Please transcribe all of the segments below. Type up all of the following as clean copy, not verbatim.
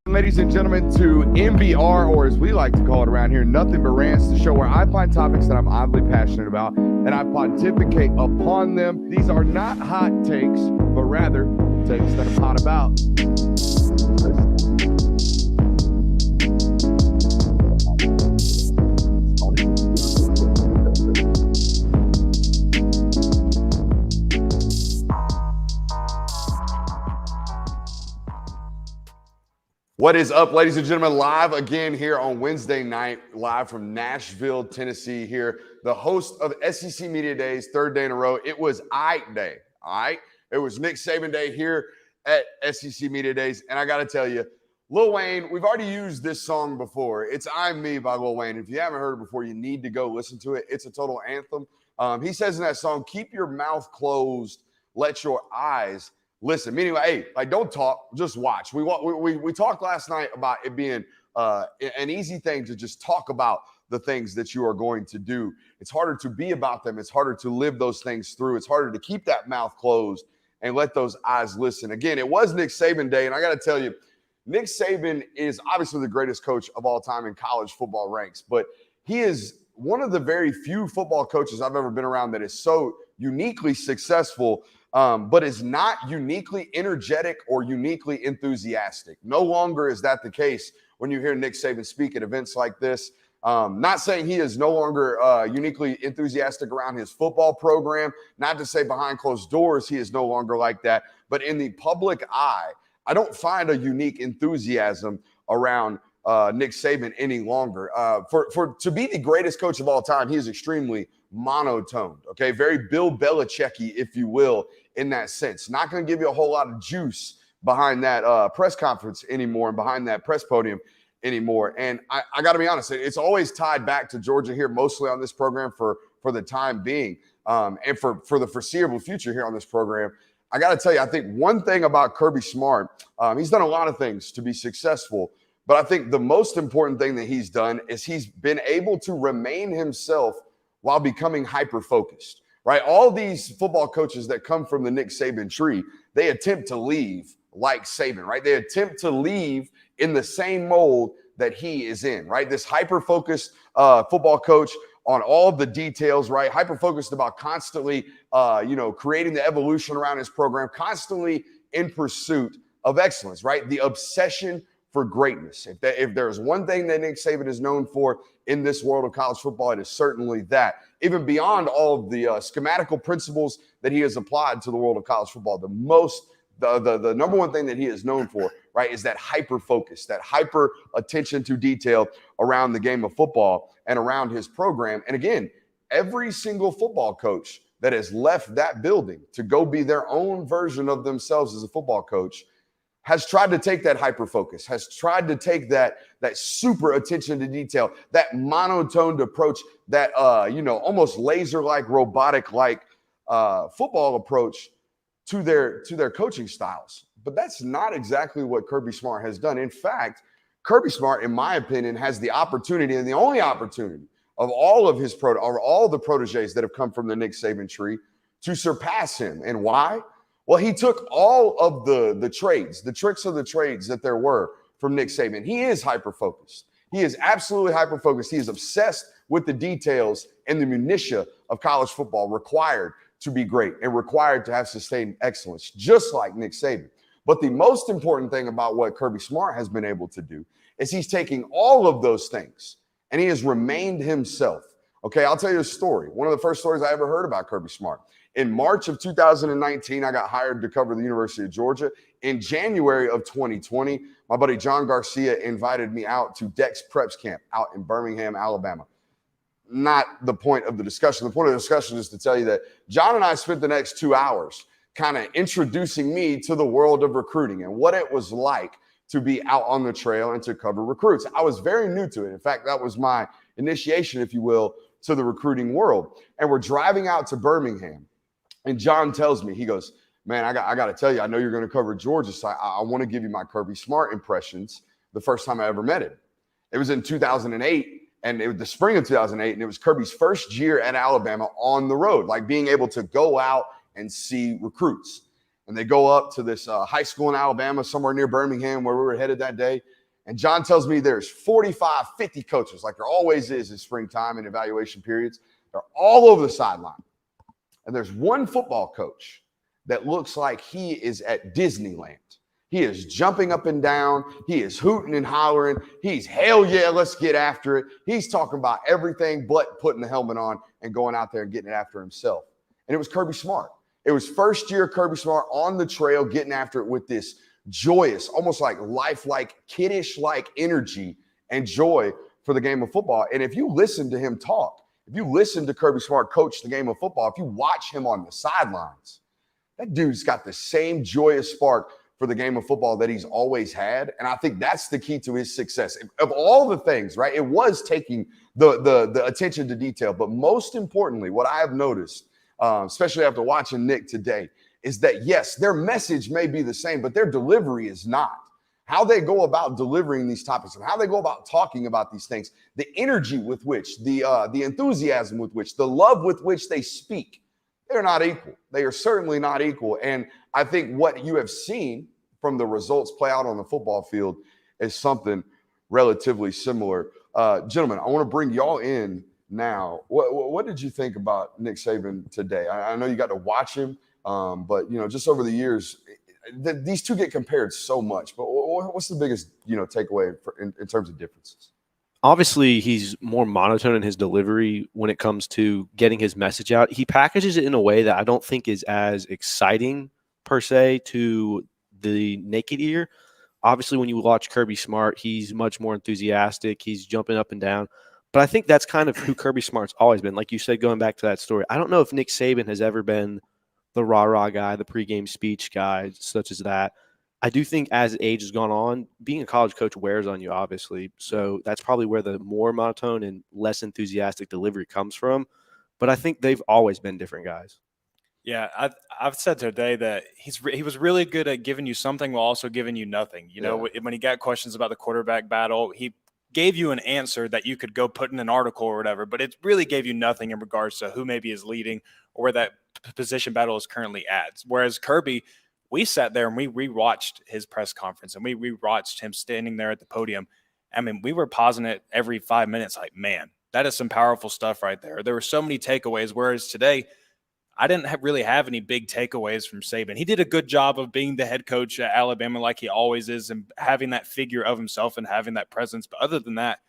Ladies and gentlemen, to MBR, or as we like to call it around here, Nothing But Rants, the show where I find topics that I'm oddly passionate about and I pontificate upon them. These are not hot takes, but rather takes that I'm hot about. What is up, ladies and gentlemen? Live again here on Wednesday night, live from Nashville, Tennessee here. The host of SEC Media Days, third day in a row. It was Ike Day, all right? It was Nick Saban Day here at SEC Media Days. And I got to tell you, Lil Wayne, we've already used this song before. It's I'm Me by Lil Wayne. If you haven't heard it before, you need to go listen to it. It's a total anthem. He says in that song, keep your mouth closed, let your eyes listen, meaning, hey, like, don't talk, just watch. We talked last night about it being an easy thing to just talk about the things that you are going to do. It's harder to be about them. It's harder to live those things through. It's harder to keep that mouth closed and let those eyes listen. Again, it was Nick Saban Day, and I got to tell you, Nick Saban is obviously the greatest coach of all time in college football ranks, but he is one of the very few football coaches I've ever been around that is so uniquely successful, but is not uniquely energetic or uniquely enthusiastic. No longer is that the case when you hear Nick Saban speak at events like this. Not saying he is no longer uniquely enthusiastic around his football program, not to say behind closed doors he is no longer like that, but in the public eye, I don't find a unique enthusiasm around Nick Saban any longer. To be the greatest coach of all time, he is extremely monotoned, okay? Very Bill Belichick-y, if you will, in that sense. Not going to give you a whole lot of juice behind that press conference anymore and behind that press podium anymore. And I got to be honest, it's always tied back to Georgia here, mostly on this program for the time being, and for the foreseeable future here on this program. I got to tell you, I think one thing about Kirby Smart, he's done a lot of things to be successful, but I think the most important thing that he's done is he's been able to remain himself while becoming hyper-focused, right? All these football coaches that come from the Nick Saban tree, they attempt to leave like Saban, right? They attempt to leave in the same mold that he is in, right? This hyper-focused football coach on all the details, right? Hyper-focused about constantly, creating the evolution around his program, constantly in pursuit of excellence, right? The obsession for greatness. If there's one thing that Nick Saban is known for in this world of college football, it is certainly that. Even beyond all of the schematical principles that he has applied to the world of college football, the number one thing that he is known for, right, is that hyper focus, that hyper attention to detail around the game of football and around his program. And again, every single football coach that has left that building to go be their own version of themselves as a football coach has tried to take that hyper focus, has tried to take that super attention to detail, that monotoned approach, that almost laser-like, robotic-like football approach to their coaching styles. But that's not exactly what Kirby Smart has done. In fact, Kirby Smart, in my opinion, has the opportunity, and the only opportunity of all of his all the proteges that have come from the Nick Saban tree, to surpass him. And why? Well, he took all of the trades, the tricks of the trades that there were from Nick Saban. He is hyper-focused. He is absolutely hyper-focused. He is obsessed with the details and the minutia of college football required to be great and required to have sustained excellence, just like Nick Saban. But the most important thing about what Kirby Smart has been able to do is he's taking all of those things and he has remained himself. Okay, I'll tell you a story. One of the first stories I ever heard about Kirby Smart. In March of 2019, I got hired to cover the University of Georgia. In January of 2020, my buddy John Garcia invited me out to Dex Preps Camp out in Birmingham, Alabama. Not the point of the discussion. The point of the discussion is to tell you that John and I spent the next 2 hours kind of introducing me to the world of recruiting and what it was like to be out on the trail and to cover recruits. I was very new to it. In fact, that was my initiation, if you will, to the recruiting world. And we're driving out to Birmingham. And John tells me, he goes, man, I got to tell you, I know you're going to cover Georgia, so I want to give you my Kirby Smart impressions the first time I ever met him. It was in 2008, and it was the spring of 2008, and it was Kirby's first year at Alabama on the road, like being able to go out and see recruits. And they go up to this high school in Alabama, somewhere near Birmingham, where we were headed that day. And John tells me there's 45, 50 coaches, like there always is in springtime and evaluation periods. They're all over the sideline. And there's one football coach that looks like he is at Disneyland. He is jumping up and down. He is hooting and hollering. He's, hell yeah, let's get after it. He's talking about everything but putting the helmet on and going out there and getting it after himself. And it was Kirby Smart. It was first year Kirby Smart on the trail, getting after it with this joyous, almost like lifelike, kiddish-like energy and joy for the game of football. And if you listen to him talk, if you listen to Kirby Smart coach the game of football, if you watch him on the sidelines, that dude's got the same joyous spark for the game of football that he's always had. And I think that's the key to his success. Of all the things, right, it was taking the attention to detail. But most importantly, what I have noticed, especially after watching Nick today, is that, yes, their message may be the same, but their delivery is not. How they go about delivering these topics and how they go about talking about these things, the energy with which, the enthusiasm with which, the love with which they speak, they're not equal. They are certainly not equal. And I think what you have seen from the results play out on the football field is something relatively similar. Gentlemen, I want to bring y'all in now. What did you think about Nick Saban today? I know you got to watch him, but, just over the years, these two get compared so much. But what's the biggest, takeaway in terms of differences? Obviously, he's more monotone in his delivery when it comes to getting his message out. He packages it in a way that I don't think is as exciting, per se, to the naked ear. Obviously, when you watch Kirby Smart, he's much more enthusiastic. He's jumping up and down. But I think that's kind of who Kirby Smart's always been. Like you said, going back to that story, I don't know if Nick Saban has ever been the rah-rah guy, the pregame speech guy, such as that. I do think as age has gone on, being a college coach wears on you, obviously. So that's probably where the more monotone and less enthusiastic delivery comes from. But I think they've always been different guys. Yeah, I've said today that he was really good at giving you something while also giving you nothing. When he got questions about the quarterback battle, he gave you an answer that you could go put in an article or whatever, but it really gave you nothing in regards to who maybe is leading or where that position battle is currently at. Whereas Kirby, we sat there and we rewatched his press conference and we rewatched him standing there at the podium. I mean, we were pausing it every 5 minutes like, man, that is some powerful stuff right there. There were so many takeaways, whereas today I didn't really have any big takeaways from Saban. He did a good job of being the head coach at Alabama like he always is and having that figure of himself and having that presence. But other than that,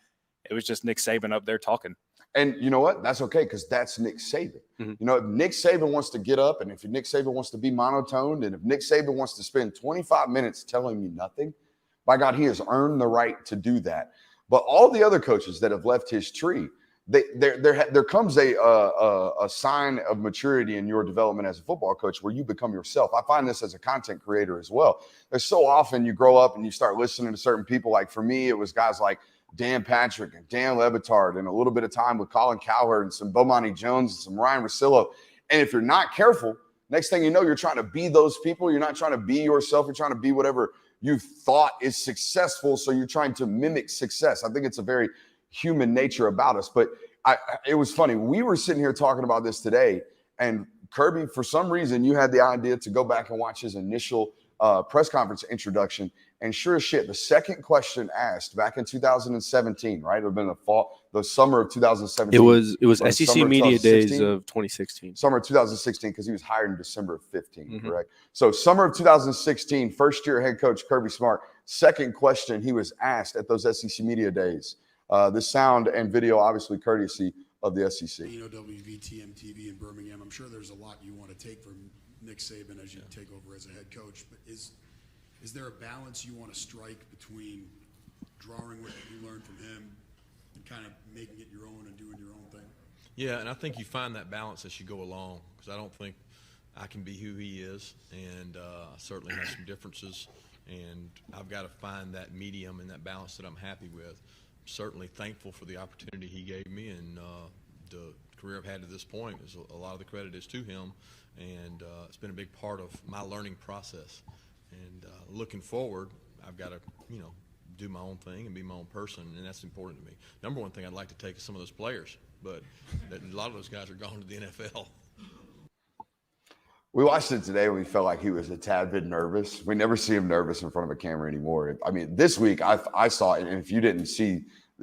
it was just Nick Saban up there talking. And you know what? That's okay because that's Nick Saban. Mm-hmm. If Nick Saban wants to get up and if Nick Saban wants to be monotoned and if Nick Saban wants to spend 25 minutes telling you nothing, By God, he has earned the right to do that. But all the other coaches that have left his tree, there comes a sign of maturity in your development as a football coach where you become yourself. I find this as a content creator as well. There's so often you grow up and you start listening to certain people. Like for me, it was guys like Dan Patrick and Dan Lebitard and a little bit of time with Colin Cowherd and some Bomani Jones and some Ryan Russillo. And if you're not careful, next thing you know, you're trying to be those people. You're not trying to be yourself. You're trying to be whatever you thought is successful. So you're trying to mimic success. I think it's a very human nature about us. But it was funny. We were sitting here talking about this today, and Kirby, for some reason, you had the idea to go back and watch his initial press conference introduction. And sure as shit, the second question asked back in 2017, right? It would have been the summer of 2017. It was SEC Media Days of 2016. Summer of 2016, because he was hired in December of 15, correct? So summer of 2016, first-year head coach Kirby Smart, second question he was asked at those SEC Media Days. The sound and video, obviously, courtesy of the SEC. WVTM TV in Birmingham. I'm sure there's a lot you want to take from Nick Saban as you take over as a head coach, but is there a balance you want to strike between drawing what you learned from him and kind of making it your own and doing your own thing? Yeah, and I think you find that balance as you go along, because I don't think I can be who he is, and I certainly have some differences, and I've got to find that medium and that balance that I'm happy with. I'm certainly thankful for the opportunity he gave me, and the career I've had to this point is a lot of the credit is to him, and it's been a big part of my learning process. And looking forward, I've got to, do my own thing and be my own person, and that's important to me. Number one thing I'd like to take is some of those players, but a lot of those guys are gone to the NFL. We watched it today and we felt like he was a tad bit nervous. We never see him nervous in front of a camera anymore. I mean, this week I saw it, and if you didn't see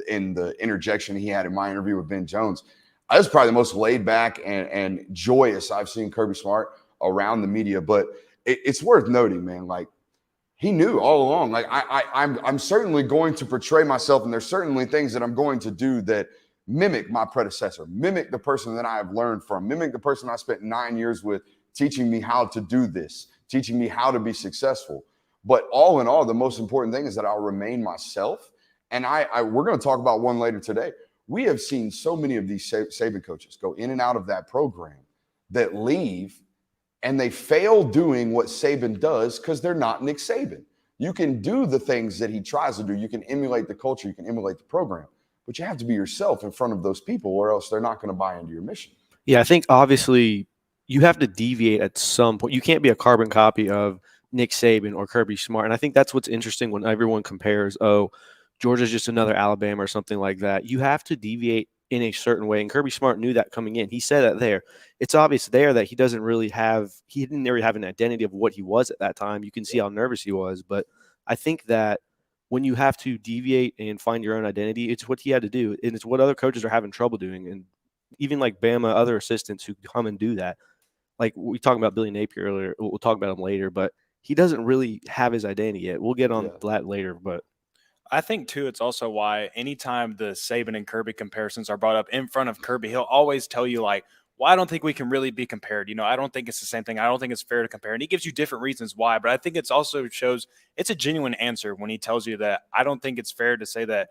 in the interjection he had in my interview with Ben Jones, I was probably the most laid back and joyous I've seen Kirby Smart around the media. But it's worth noting, man, like he knew all along, like I'm certainly going to portray myself, and there's certainly things that I'm going to do that mimic my predecessor, mimic the person that I have learned from, mimic the person I spent 9 years with, teaching me how to do this, teaching me how to be successful. But all in all, the most important thing is that I'll remain myself. And we're going to talk about one later today. We have seen so many of these Saban coaches go in and out of that program that leave, and they fail doing what Saban does because they're not Nick Saban. You can do the things that he tries to do. You can emulate the culture. You can emulate the program. But you have to be yourself in front of those people, or else they're not going to buy into your mission. Yeah, I think obviously you have to deviate at some point. You can't be a carbon copy of Nick Saban or Kirby Smart. And I think that's what's interesting when everyone compares, Georgia's just another Alabama or something like that. You have to deviate in a certain way. And Kirby Smart knew that coming in. He said that there. It's obvious there that he didn't really have an identity of what he was at that time. You can see how nervous he was. But I think that when you have to deviate and find your own identity, it's what he had to do. And it's what other coaches are having trouble doing. And even like Bama, other assistants who come and do that. Like we talked about Billy Napier earlier. We'll talk about him later. But he doesn't really have his identity yet. We'll get on that later. But I think, too, it's also why anytime the Saban and Kirby comparisons are brought up in front of Kirby, he'll always tell you, like, well, I don't think we can really be compared. I don't think it's the same thing. I don't think it's fair to compare. And he gives you different reasons why. But I think it's also shows it's a genuine answer when he tells you that I don't think it's fair to say that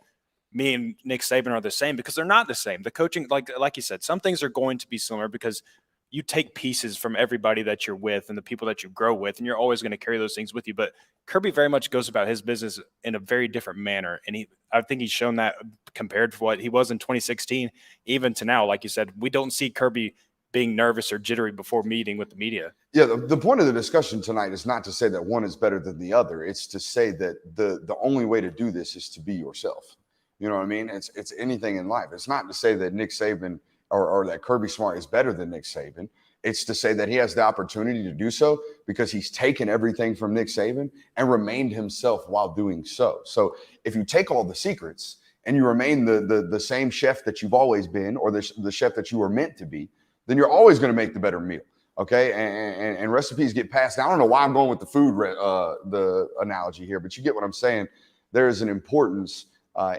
me and Nick Saban are the same, because they're not the same. The coaching, like you said, some things are going to be similar because you take pieces from everybody that you're with and the people that you grow with, and you're always going to carry those things with you. But Kirby very much goes about his business in a very different manner. And I think he's shown that compared to what he was in 2016, even to now. Like you said, we don't see Kirby being nervous or jittery before meeting with the media. Yeah, the point of the discussion tonight is not to say that one is better than the other. It's to say that the only way to do this is to be yourself. You know what I mean? It's anything in life. It's not to say that Nick Saban or that Kirby Smart is better than Nick Saban. It's to say that he has the opportunity to do so because he's taken everything from Nick Saban and remained himself while doing so. So if you take all the secrets and you remain the same chef that you've always been, or the chef that you were meant to be, then you're always going to make the better meal. Okay. And recipes get passed down. I don't know why I'm going with the food, the analogy here, but you get what I'm saying. There is an importance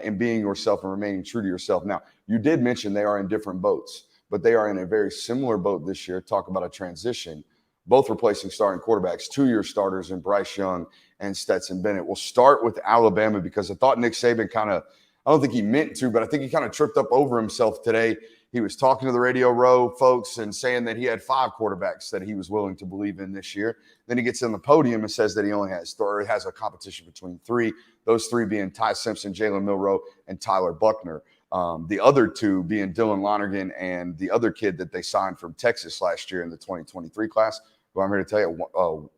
in being yourself and remaining true to yourself. Now, you did mention they are in different boats, but they are in a very similar boat this year. Talk about a transition, both replacing starting quarterbacks, 2-year starters in Bryce Young and Stetson Bennett. We'll start with Alabama because I thought Nick Saban I don't think he meant to, but I think he kind of tripped up over himself today. He was talking to the Radio Row folks and saying that he had 5 quarterbacks that he was willing to believe in this year. Then he gets on the podium and says that he only has a competition between 3, those 3 being Ty Simpson, Jalen Milroe, and Tyler Buchner. The other 2 being Dylan Lonergan and the other kid that they signed from Texas last year in the 2023 class, who I'm here to tell you,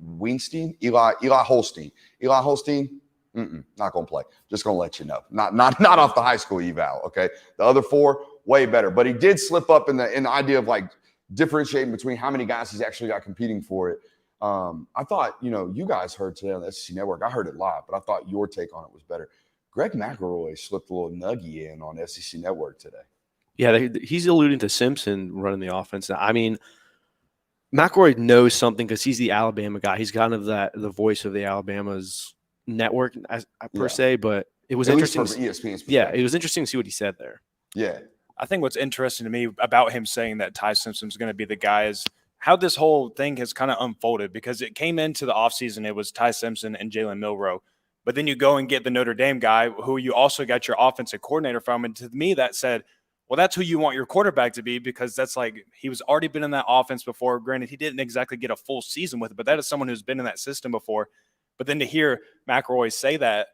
Weinstein, Eli Holstein. Eli Holstein, not going to play. Just going to let you know. Not off the high school eval, okay? The other 4, way better. But he did slip up in the idea of like differentiating between how many guys he's actually got competing for it. I thought, you guys heard today on the SEC Network. I heard it live, but I thought your take on it was better. Greg McElroy slipped a little nuggie in on SEC Network today. Yeah, he's alluding to Simpson running the offense. I mean, McElroy knows something because he's the Alabama guy. He's kind of the voice of the Alabama's network per se, but it was interesting. It was interesting to see what he said there. Yeah. I think what's interesting to me about him saying that Ty Simpson's going to be the guy is how this whole thing has kind of unfolded, because it came into the offseason, it was Ty Simpson and Jalen Milroe. But then you go and get the Notre Dame guy who you also got your offensive coordinator from. And to me, that said, well, that's who you want your quarterback to be, because that's like he was already been in that offense before. Granted, he didn't exactly get a full season with it, but that is someone who's been in that system before. But then to hear McElroy say that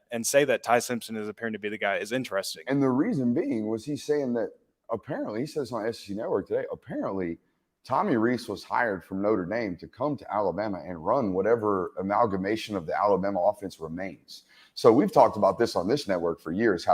Ty Simpson is appearing to be the guy is interesting. And the reason being was he's saying that apparently, he says on SEC Network today, apparently Tommy Rees was hired from Notre Dame to come to Alabama and run whatever amalgamation of the Alabama offense remains. So we've talked about this on this network for years,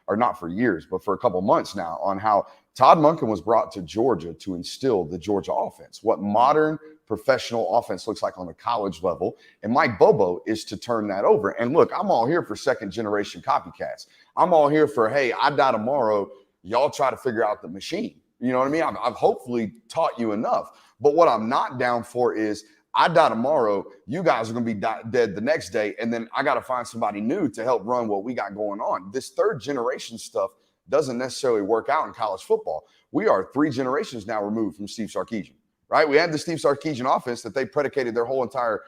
not for years, but for a couple months now, on how Todd Monken was brought to Georgia to instill the Georgia offense, what modern professional offense looks like on the college level. And Mike Bobo is to turn that over. And look, I'm all here for second-generation copycats. I'm all here for, hey, I die tomorrow, y'all try to figure out the machine. You know what I mean? I've hopefully taught you enough. But what I'm not down for is I die tomorrow, you guys are going to be dead the next day, and then I got to find somebody new to help run what we got going on. This third-generation stuff doesn't necessarily work out in college football. We are 3 generations now removed from Steve Sarkisian, right? We had the Steve Sarkisian offense that they predicated their whole entire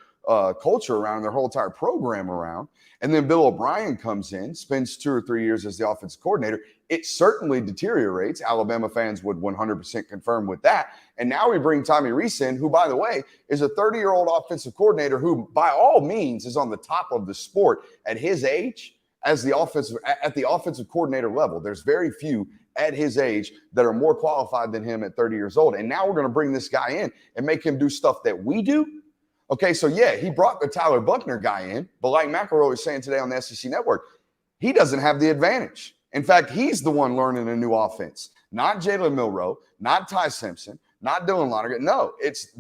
culture around, their whole entire program around. And then Bill O'Brien comes in, spends 2 or 3 years as the offensive coordinator. It certainly deteriorates. Alabama fans would 100% confirm with that. And now we bring Tommy Rees in, who, by the way, is a 30-year-old offensive coordinator who, by all means, is on the top of the sport at his age at the offensive coordinator level. There's very few at his age that are more qualified than him at 30 years old. And now we're going to bring this guy in and make him do stuff that we do. Okay, so yeah, he brought the Tyler Buchner guy in, but like McElroy was saying today on the SEC Network, he doesn't have the advantage. In fact, he's the one learning a new offense, not Jalen Milroe, not Ty Simpson, not Dylan Lonergan. No, it's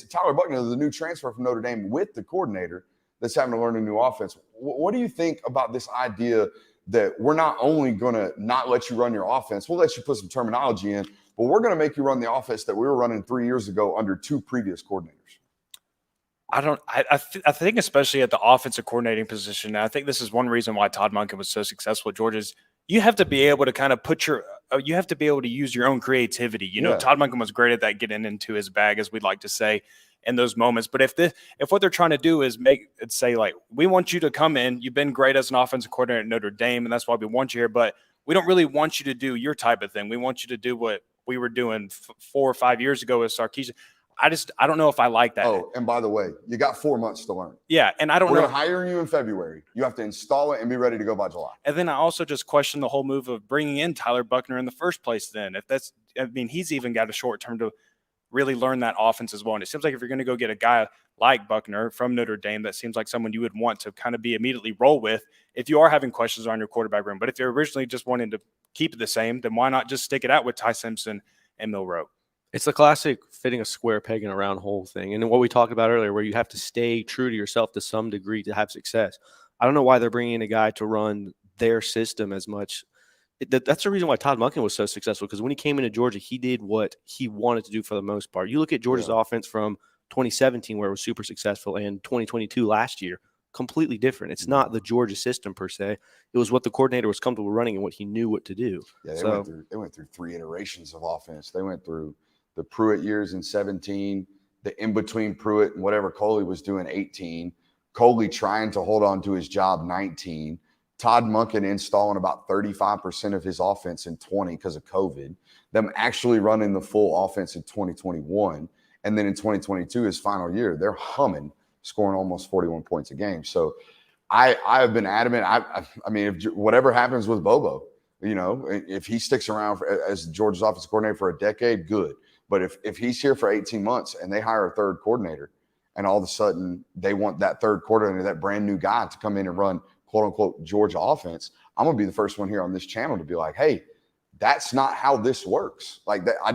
Tyler Buchner, the new transfer from Notre Dame with the coordinator that's having to learn a new offense. What do you think about this idea that we're not only going to not let you run your offense, we'll let you put some terminology in, but we're going to make you run the offense that we were running 3 years ago under 2 previous coordinators? I think especially at the offensive coordinating position, and I think this is one reason why Todd Monken was so successful at Georgia, is you have to be able to kind of you have to be able to use your own creativity. You know, Todd Monken was great at that, getting into his bag, as we'd like to say, in those moments. But if what they're trying to do is say like, we want you to come in, you've been great as an offensive coordinator at Notre Dame, and that's why we want you here, but we don't really want you to do your type of thing. We want you to do what we were doing 4 or 5 years ago with Sarkisian. I don't know if I like that. Oh, and by the way, you got 4 months to learn. Yeah, and I don't know. We're going to hire you in February. You have to install it and be ready to go by July. And then I also just question the whole move of bringing in Tyler Buchner in the first place then. He's even got a short term to really learn that offense as well. And it seems like if you're going to go get a guy like Buchner from Notre Dame, that seems like someone you would want to kind of be immediately roll with if you are having questions on your quarterback room. But if you're originally just wanting to keep it the same, then why not just stick it out with Ty Simpson and Milroe? It's the classic fitting a square peg in a round hole thing. And what we talked about earlier, where you have to stay true to yourself to some degree to have success. I don't know why they're bringing in a guy to run their system as much. That's the reason why Todd Monken was so successful, because when he came into Georgia, he did what he wanted to do for the most part. You look at Georgia's offense from 2017, where it was super successful, and 2022 last year, completely different. It's not the Georgia system per se. It was what the coordinator was comfortable running and what he knew what to do. Yeah, they went through 3 iterations of offense. They went through the Pruitt years in 17, the in-between Pruitt and whatever Coley was doing 18, Coley trying to hold on to his job 19, Todd Monken installing about 35% of his offense in 20 because of COVID, them actually running the full offense in 2021. And then in 2022, his final year, they're humming, scoring almost 41 points a game. So I have been adamant. I mean, if whatever happens with Bobo, if he sticks around as Georgia's offensive coordinator for a decade, good. But if he's here for 18 months and they hire a third coordinator and all of a sudden they want that third coordinator, that brand new guy to come in and run quote unquote Georgia offense, I'm going to be the first one here on this channel to be like, hey, that's not how this works. Like that, I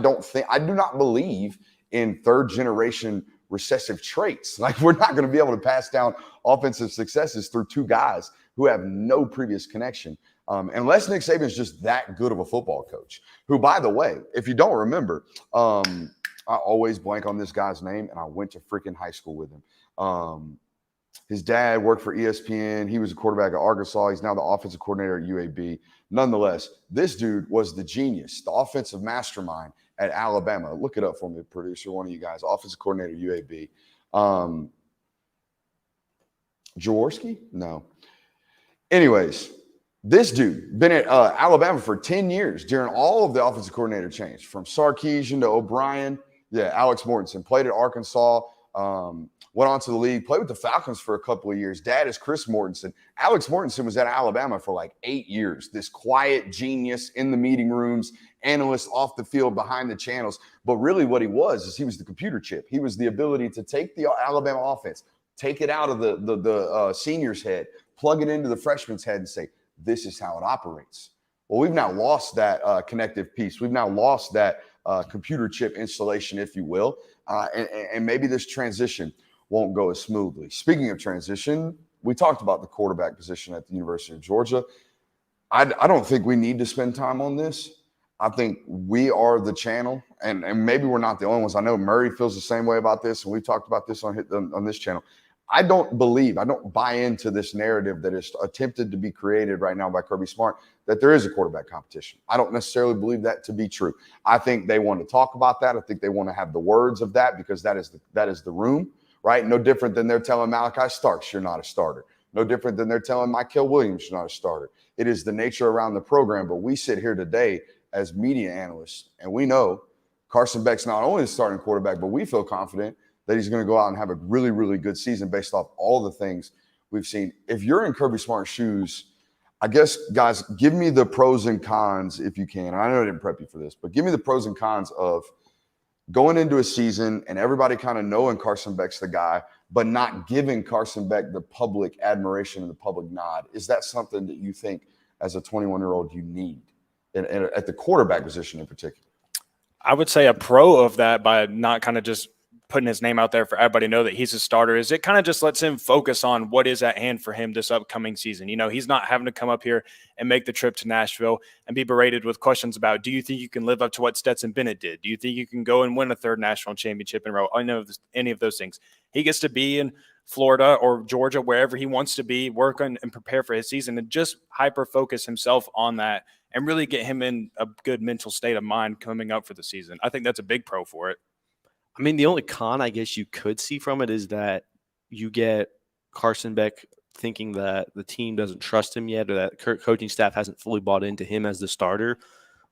do not believe in third generation recessive traits. Like we're not going to be able to pass down offensive successes through two guys who have no previous connection. Unless Nick Saban is just that good of a football coach, who, by the way, if you don't remember, I always blank on this guy's name, and I went to freaking high school with him. His dad worked for ESPN. He was a quarterback at Arkansas. He's now the offensive coordinator at UAB. Nonetheless, this dude was the genius, the offensive mastermind at Alabama. Look it up for me, producer, one of you guys. Offensive coordinator, UAB. Jaworski? No. Anyways, this dude been at Alabama for 10 years during all of the offensive coordinator change, from Sarkisian to O'Brien. Yeah, Alex Mortensen played at Arkansas, went on to the league, played with the Falcons for a couple of years. Dad is Chris Mortensen. Alex Mortensen was at Alabama for like 8 years, this quiet genius in the meeting rooms, analyst off the field behind the channels. But really what he was the computer chip. He was the ability to take the Alabama offense, take it out of the senior's head, plug it into the freshman's head and say, this is how it operates. Well, we've now lost that connective piece. We've now lost that computer chip installation, if you will. And maybe this transition won't go as smoothly. Speaking of transition, we talked about the quarterback position at the University of Georgia. I don't think we need to spend time on this. I think we are the channel, and maybe we're not the only ones. I know Murray feels the same way about this, and we've talked about this on this channel. I don't buy into this narrative that is attempted to be created right now by Kirby Smart, that there is a quarterback competition. I don't necessarily believe that to be true. I think they want to talk about that. I think they want to have the words of that because that is the room, right? No different than they're telling Malachi Starks, you're not a starter. No different than they're telling Mykel Williams, you're not a starter. It is the nature around the program, but we sit here today as media analysts, and we know Carson Beck's not only the starting quarterback, but we feel confident that he's going to go out and have a really, really good season based off all the things we've seen. If you're in Kirby Smart's shoes, I guess, guys, give me the pros and cons if you can. And I know I didn't prep you for this, but give me the pros and cons of going into a season and everybody kind of knowing Carson Beck's the guy, but not giving Carson Beck the public admiration and the public nod. Is that something that you think as a 21-year-old you need at the quarterback position in particular? I would say a pro of that, by not kind of just putting his name out there for everybody to know that he's a starter, is it kind of just lets him focus on what is at hand for him this upcoming season. He's not having to come up here and make the trip to Nashville and be berated with questions about, do you think you can live up to what Stetson Bennett did? Do you think you can go and win a third national championship in a row? I know any of those things. He gets to be in Florida or Georgia, wherever he wants to be, work on and prepare for his season, and just hyper-focus himself on that and really get him in a good mental state of mind coming up for the season. I think that's a big pro for it. I mean, the only con I guess you could see from it is that you get Carson Beck thinking that the team doesn't trust him yet, or that coaching staff hasn't fully bought into him as the starter.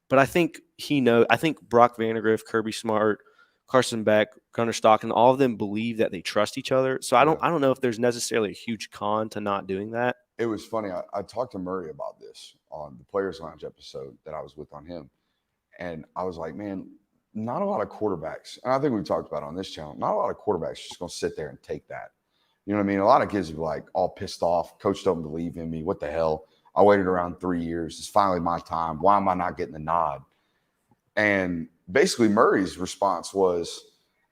But I think I think Brock Vandagriff, Kirby Smart, Carson Beck, Gunnar Stockton, all of them believe that they trust each other. So I don't know if there's necessarily a huge con to not doing that. It was funny. I talked to Murray about this on the Players Lounge episode that I was with on him. And I was like, man, not a lot of quarterbacks, and I think we've talked about it on this channel, not a lot of quarterbacks just going to sit there and take that. You know what I mean? A lot of kids are like all pissed off. Coach don't believe in me. What the hell? I waited around 3 years. It's finally my time. Why am I not getting the nod? And basically Murray's response was,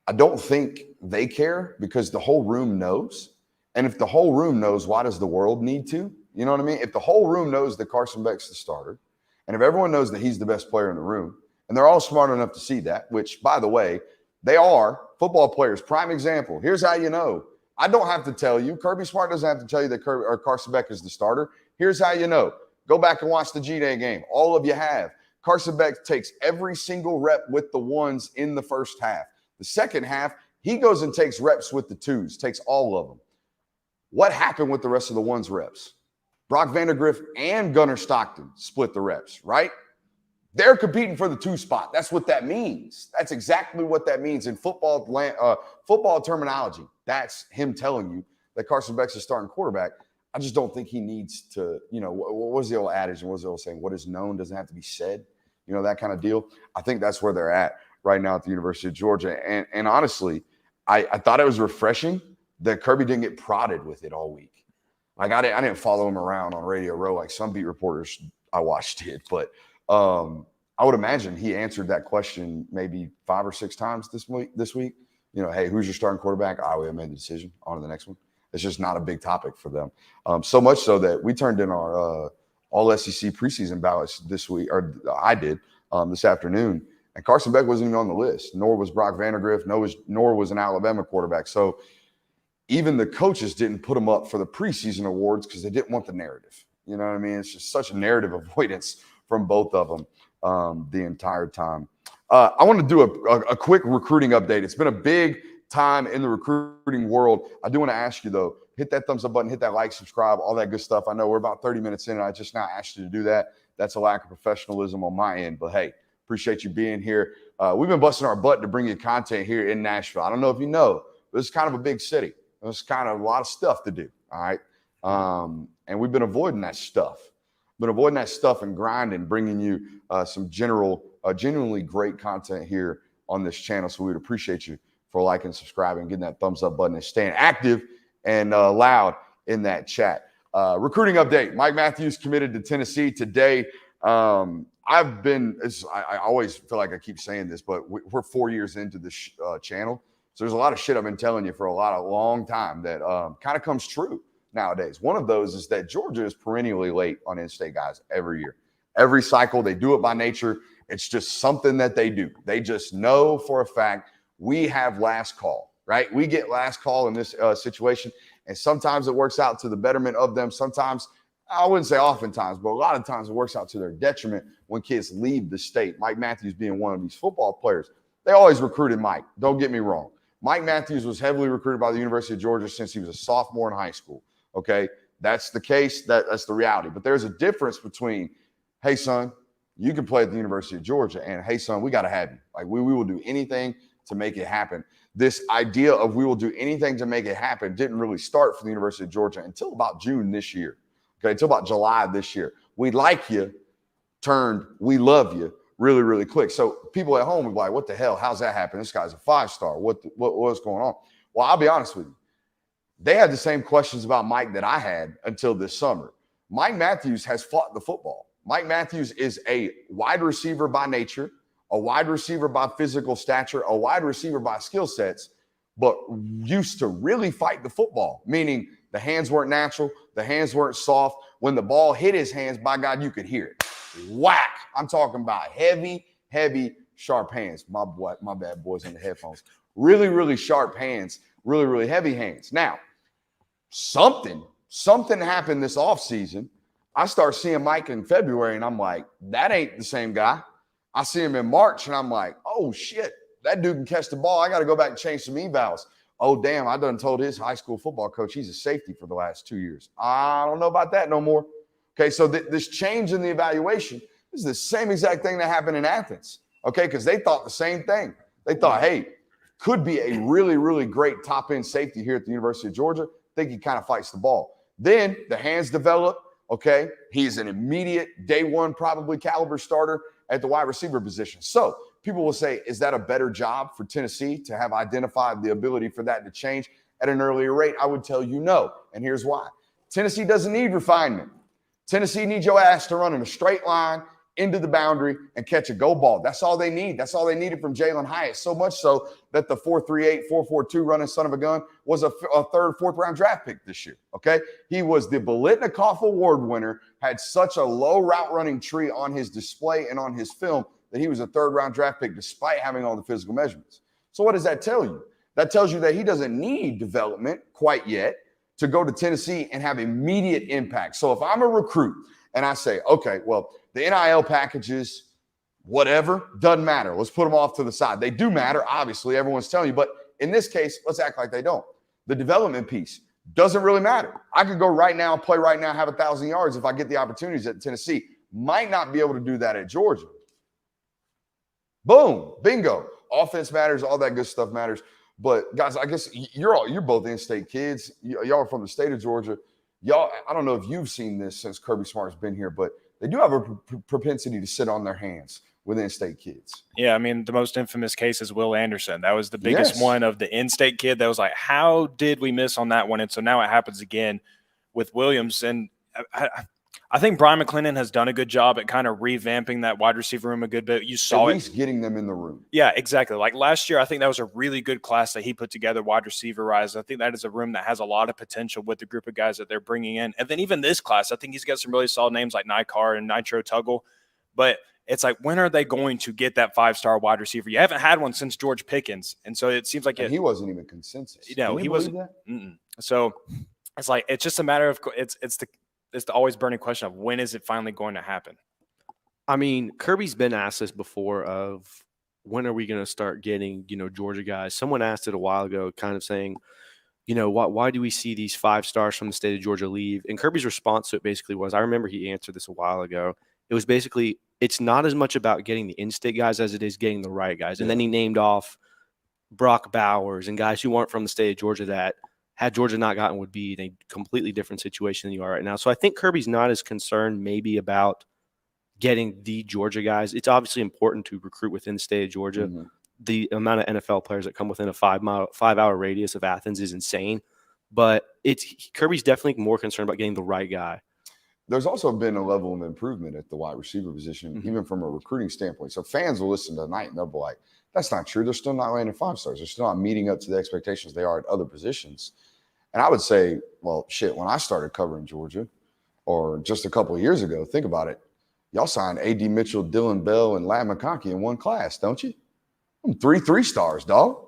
I don't think they care because the whole room knows. And if the whole room knows, why does the world need to? You know what I mean? If the whole room knows that Carson Beck's the starter, and if everyone knows that he's the best player in the room, and they're all smart enough to see that, which, by the way, they are football players. Prime example. Here's how you know. I don't have to tell you. Kirby Smart doesn't have to tell you that Carson Beck is the starter. Here's how you know. Go back and watch the G-Day game. All of you have. Carson Beck takes every single rep with the ones in the first half. The second half, he goes and takes reps with the twos, takes all of them. What happened with the rest of the ones reps? Brock Vandagriff and Gunnar Stockton split the reps, right? They're competing for the 2 spot. That's what that means. That's exactly what that means in football terminology. That's him telling you that Carson Beck's a starting quarterback. I just don't think he needs to, what was the old adage and what was the old saying? What is known doesn't have to be said, that kind of deal. I think that's where they're at right now at the University of Georgia. And honestly, I thought it was refreshing that Kirby didn't get prodded with it all week. Like I didn't follow him around on Radio Row like some beat reporters I watched it, but I would imagine he answered that question maybe 5 or 6 times this week. Hey, who's your starting quarterback? We have made the decision. On to the next one. It's just not a big topic for them. So much so that we turned in our all SEC preseason ballots this week, or I did this afternoon, and Carson Beck wasn't even on the list, nor was Brock Vandagriff, nor was an Alabama quarterback. So even the coaches didn't put them up for the preseason awards because they didn't want the narrative. You know what I mean? It's just such a narrative avoidance from both of them the entire time. I want to do a quick recruiting update. It's been a big time in the recruiting world. I do want to ask you, though, hit that thumbs up button, hit that like, subscribe, all that good stuff. I know we're about 30 minutes in, and I just now asked you to do that. That's a lack of professionalism on my end, but hey, appreciate you being here. We've been busting our butt to bring you content here in Nashville. I don't know if you know, but it's kind of a big city. There's kind of a lot of stuff to do, all right? And we've been avoiding that stuff. And grinding, bringing you some genuinely great content here on this channel. So we'd appreciate you for liking, subscribing, getting that thumbs up button, and staying active and loud in that chat. Recruiting update. Mike Matthews committed to Tennessee today. I always feel like I keep saying this, but we're 4 years into this channel. So there's a lot of shit I've been telling you for a long time that kind of comes true nowadays. One of those is that Georgia is perennially late on in-state guys every year. Every cycle, they do it by nature. It's just something that they do. They just know for a fact we have last call, right? We get last call in this situation, and sometimes it works out to the betterment of them. Sometimes, I wouldn't say oftentimes, but a lot of times it works out to their detriment when kids leave the state. Mike Matthews being one of these football players. They always recruited Mike. Don't get me wrong. Mike Matthews was heavily recruited by the University of Georgia since he was a sophomore in high school. Okay, that's the case. That's the reality. But there's a difference between, hey, son, you can play at the University of Georgia, and hey, son, we got to have you. Like, we will do anything to make it happen. This idea of we will do anything to make it happen didn't really start for the University of Georgia until about June this year. Okay, until about July this year. We like you turned we love you really, really quick. So people at home would be like, what the hell? How's that happen? This guy's a 5-star. What's going on? Well, I'll be honest with you. They had the same questions about Mike that I had until this summer. Mike Matthews has fought the football. Mike Matthews is a wide receiver by nature, a wide receiver by physical stature, a wide receiver by skill sets, but used to really fight the football, meaning the hands weren't natural, the hands weren't soft. When the ball hit his hands, by God, you could hear it. Whack. I'm talking about heavy, sharp hands. My bad, boys in the headphones. Really, really sharp hands, really, really heavy hands. Now, something happened this offseason. I start seeing Mike in February, and I'm like, that ain't the same guy. I see him in March, and I'm like, oh, shit, that dude can catch the ball. I got to go back and change some evals. Oh, damn, I done told his high school football coach he's a safety for the last 2 years. I don't know about that no more. Okay, so this change in the evaluation is the same exact thing that happened in Athens, okay, because they thought the same thing. They thought, hey, could be a really, really great top-end safety here at the University of Georgia. Think he kind of fights the ball. Then the hands develop, okay? He's an immediate day one probably caliber starter at the wide receiver position. So people will say, is that a better job for Tennessee to have identified the ability for that to change at an earlier rate? I would tell you no, and here's why. Tennessee doesn't need refinement. Tennessee needs your ass to run in a straight line into the boundary and catch a go ball. That's all they need. That's all they needed from Jalen Hyatt. So much so that the 4.38, 4.42 running son of a gun was a third, fourth round draft pick this year. Okay. He was the Biletnikoff Award winner, had such a low route running tree on his display and on his film that he was a third round draft pick despite having all the physical measurements. So what does that tell you? That tells you that he doesn't need development quite yet to go to Tennessee and have immediate impact. So if I'm a recruit and I say, okay, well, the NIL packages, whatever, doesn't matter. Let's put them off to the side. They do matter, obviously, everyone's telling you. But in this case, let's act like they don't. The development piece, Doesn't really matter. I could go right now, play right now, have 1,000 yards if I get the opportunities at Tennessee. Might not be able to do that at Georgia. Boom, bingo. Offense matters, all that good stuff matters. But guys, I guess you're both in-state kids. Y'all are from the state of Georgia. Y'all, I don't know if you've seen this since Kirby Smart's been here, but they do have a propensity to sit on their hands with in-state kids. Yeah, I mean, the most infamous case is Will Anderson. That was the biggest one of the in-state kid that was like, how did we miss on that one? And so now it happens again with Williams. And I think Brian McClendon has done a good job at kind of revamping that wide receiver room a good bit. You saw at least getting them in the room. Yeah, exactly. Like last year, I think that was a really good class that he put together, wide receiver-wise. I think that is a room that has a lot of potential with the group of guys that they're bringing in. And then even this class, I think he's got some really solid names like Nikar and Nitro Tuggle. But it's like, when are they going to get that 5-star wide receiver? You haven't had one since George Pickens. And so it seems like he wasn't even consensus. You know, he wasn't. So it's like, it's just a matter of it's the always burning question of when is it finally going to happen? I mean, Kirby's been asked this before of when are we going to start getting, Georgia guys? Someone asked it a while ago, kind of saying, why do we see these 5 stars from the state of Georgia leave? And Kirby's response to it basically was, I remember he answered this a while ago. It was basically, it's not as much about getting the in-state guys as it is getting the right guys. And then he named off Brock Bowers and guys who aren't from the state of Georgia that, had Georgia not gotten, would be in a completely different situation than you are right now. So I think Kirby's not as concerned maybe about getting the Georgia guys. It's obviously important to recruit within the state of Georgia. Mm-hmm. The amount of NFL players that come within a 5-hour radius of Athens is insane. But Kirby's definitely more concerned about getting the right guy. There's also been a level of improvement at the wide receiver position, even from a recruiting standpoint. So fans will listen tonight and they'll be like, that's not true. They're still not landing 5 stars. They're still not meeting up to the expectations they are at other positions. And I would say, well, shit, when I started covering Georgia, or just a couple of years ago, think about it. Y'all signed A.D. Mitchell, Dylan Bell, and Ladd McConkey in one class, don't you? I'm 3 stars, dog.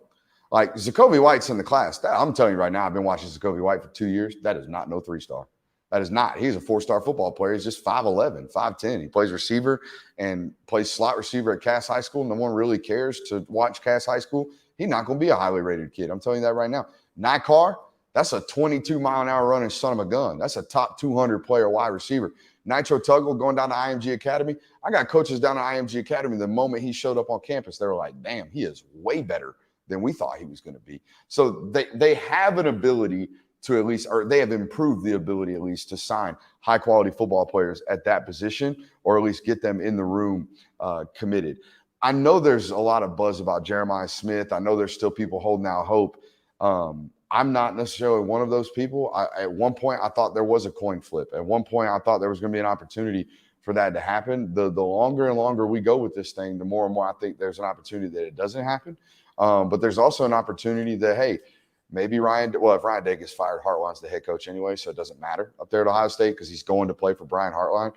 Like, Zacoby White's in the class. I'm telling you right now, I've been watching Zacoby White for 2 years. That is not no 3-star. That is not. He's a 4-star football player. He's just 5'11", 5'10". He plays receiver and plays slot receiver at Cass High School. No one really cares to watch Cass High School. He's not going to be a highly rated kid. I'm telling you that right now. Nikar, that's a 22-mile-an-hour running son of a gun. That's a top 200 player wide receiver. Nitro Tuggle going down to IMG Academy. I got coaches down at IMG Academy. The moment he showed up on campus, they were like, damn, he is way better than we thought he was going to be. So they have an ability to at least, or they have improved the ability at least to sign high-quality football players at that position, or at least get them in the room committed. I know there's a lot of buzz about Jeremiah Smith. I know there's still people holding out hope. I'm not necessarily one of those people. At one point, I thought there was a coin flip. At one point, I thought there was going to be an opportunity for that to happen. The longer and longer we go with this thing, the more and more I think there's an opportunity that it doesn't happen. But there's also an opportunity that, hey, maybe if Ryan Day gets fired, Hartline's the head coach anyway, so it doesn't matter up there at Ohio State because he's going to play for Brian Hartline.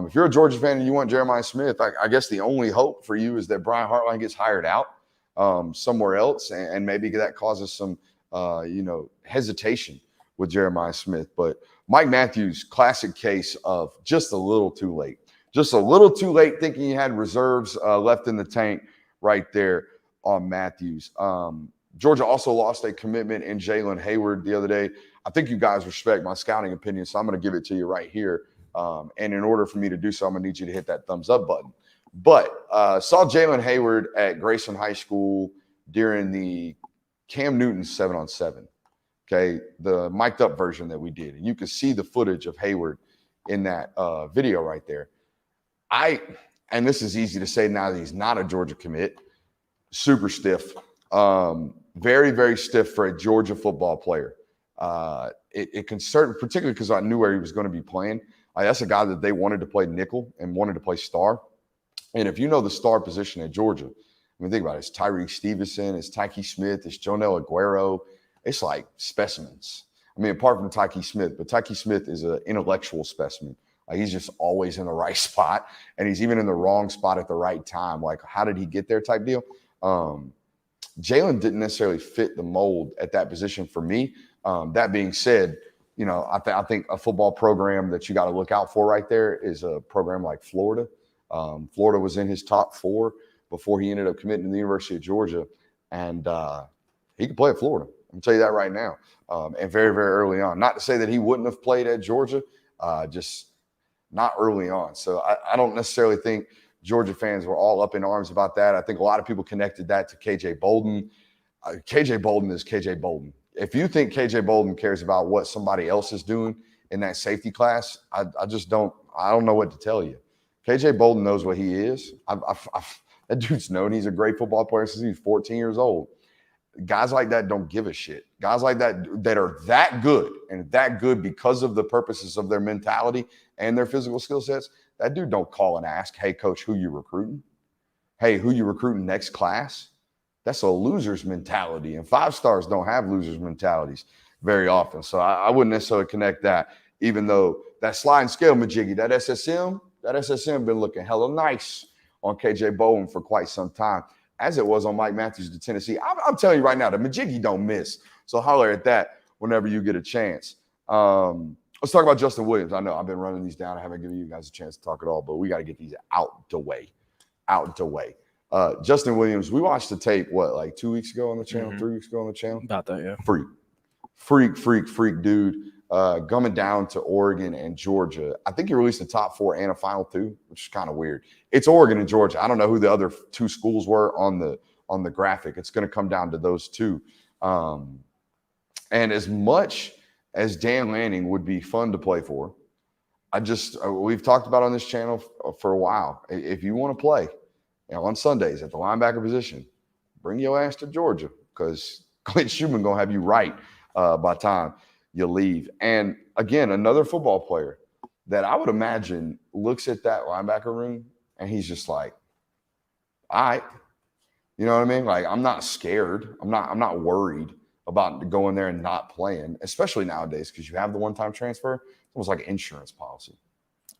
If you're a Georgia fan and you want Jeremiah Smith, I guess the only hope for you is that Brian Hartline gets hired out somewhere else, and maybe that causes some hesitation with Jeremiah Smith. But Mike Matthews, classic case of just a little too late. Just a little too late thinking he had reserves left in the tank right there on Matthews. Georgia also lost a commitment in Jalen Hayward the other day. I think you guys respect my scouting opinion, so I'm going to give it to you right here. And in order for me to do so, I'm going to need you to hit that thumbs up button. But saw Jalen Hayward at Grayson High School during the Cam Newton 7-on-7, okay, the mic'd up version that we did. And you can see the footage of Hayward in that video right there. And this is easy to say now that he's not a Georgia commit, super stiff, very, very stiff for a Georgia football player. It concerned, particularly because I knew where he was going to be playing. That's a guy that they wanted to play nickel and wanted to play star. And if you know the star position at Georgia, I mean, think about it. It's Tyreek Stevenson, it's Tyke Smith, it's Jonell Aguero. It's like specimens. I mean, apart from Tyke Smith, but Tyke Smith is an intellectual specimen. Like, he's just always in the right spot, and he's even in the wrong spot at the right time. Like, how did he get there type deal? Jalen didn't necessarily fit the mold at that position for me. That being said, I think a football program that you got to look out for right there is a program like Florida. Florida was in his top 4 before he ended up committing to the University of Georgia, and he could play at Florida. I'm going to tell you that right now. And very, very early on. Not to say that he wouldn't have played at Georgia, just not early on. So I don't necessarily think Georgia fans were all up in arms about that. I think a lot of people connected that to KJ Bolden. KJ Bolden is KJ Bolden. If you think KJ Bolden cares about what somebody else is doing in that safety class, I don't know what to tell you. KJ Bolden knows what he is. That dude's known he's a great football player since he's 14 years old. Guys like that don't give a shit. Guys like that are that good and that good because of the purposes of their mentality and their physical skill sets. That dude don't call and ask, hey, coach, who you recruiting? Hey, who you recruiting next class? That's a loser's mentality. And 5-stars don't have loser's mentalities very often. So I wouldn't necessarily connect that, even though that sliding scale, Majiggy, that SSM been looking hella nice on KJ Bolden for quite some time, as it was on Mike Matthews to Tennessee. I'm telling you right now, the Majiggy don't miss. So holler at that whenever you get a chance. Let's talk about Justin Williams. I know I've been running these down. I haven't given you guys a chance to talk at all, but we got to get these out the way. Justin Williams, we watched the tape, like 2 weeks ago on the channel, 3 weeks ago on the channel? About that, yeah. Freak dude. Coming down to Oregon and Georgia. I think he released a top 4 and a final 2, which is kind of weird. It's Oregon and Georgia. I don't know who the other 2 schools were on the graphic. It's going to come down to those 2. And as much as Dan Lanning would be fun to play for, we've talked about on this channel for a while. If you want to play on Sundays at the linebacker position, bring your ass to Georgia, because Clint Schumann going to have you right by time you leave. And again, another football player that I would imagine looks at that linebacker room and he's just like, all right, you know what I mean? Like, I'm not scared. I'm not worried about going there and not playing, especially nowadays, because you have the one-time transfer. It's almost like an insurance policy.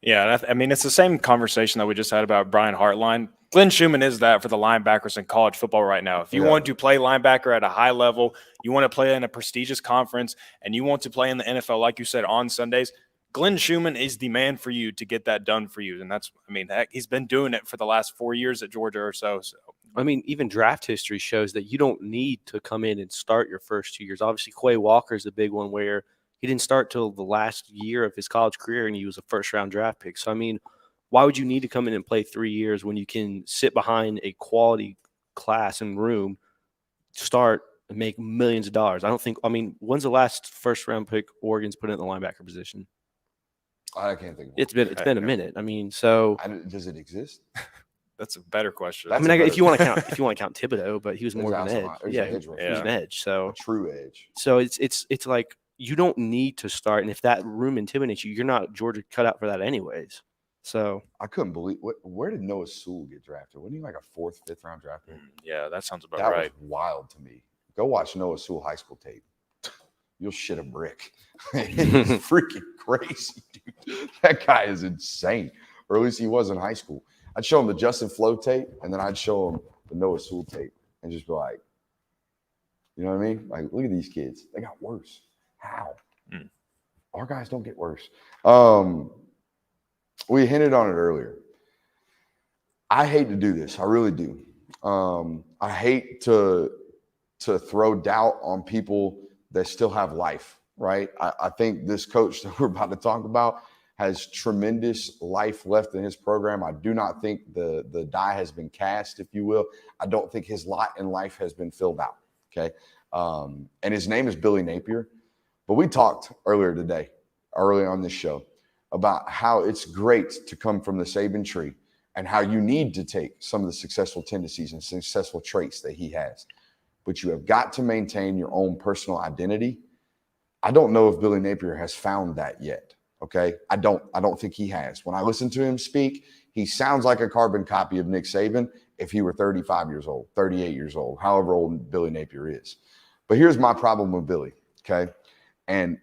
Yeah, I mean, it's the same conversation that we just had about Brian Hartline. Glenn Schumann is that for the linebackers in college football right now. If you want to play linebacker at a high level, you want to play in a prestigious conference, and you want to play in the NFL, like you said, on Sundays, Glenn Schumann is the man for you to get that done for you. And that's, I mean, heck, he's been doing it for the last 4 years at Georgia or so. I mean, even draft history shows that you don't need to come in and start your first 2 years. Obviously, Quay Walker is the big one where he didn't start till the last year of his college career, and he was a first-round draft pick. So, I mean, why would you need to come in and play 3 years when you can sit behind a quality class and room, start and make millions of dollars? When's the last first-round pick Oregon's put in the linebacker position? I can't think of it. It's been a minute. I mean, so does it exist? That's a better question. If you want to count Thibodeau, but he was more of an edge. He was an edge. So a true edge. So it's like you don't need to start, and if that room intimidates you, you're not Georgia cut out for that anyways. So I couldn't believe where did Noah Sewell get drafted? Wasn't he like a 4th, 5th round draft pick? Yeah, that sounds about right. That was wild to me. Go watch Noah Sewell high school tape. You'll shit a brick. It's freaking crazy, dude. That guy is insane. Or at least he was in high school. I'd show him the Justin Flo tape, and then I'd show him the Noah Sewell tape and just be like, you know what I mean? Like, look at these kids. They got worse. How? Our guys don't get worse. We hinted on it earlier. I hate to do this. I really do. I hate to throw doubt on people that still have life, right? I think this coach that we're about to talk about has tremendous life left in his program. I do not think the die has been cast, if you will. I don't think his lot in life has been filled out, okay? And his name is Billy Napier. But we talked earlier on this show, about how it's great to come from the Saban tree and how you need to take some of the successful tendencies and successful traits that he has. But you have got to maintain your own personal identity. I don't know if Billy Napier has found that yet, okay? I don't think he has. When I listen to him speak, he sounds like a carbon copy of Nick Saban if he were 35 years old, 38 years old, however old Billy Napier is. But here's my problem with Billy, okay? And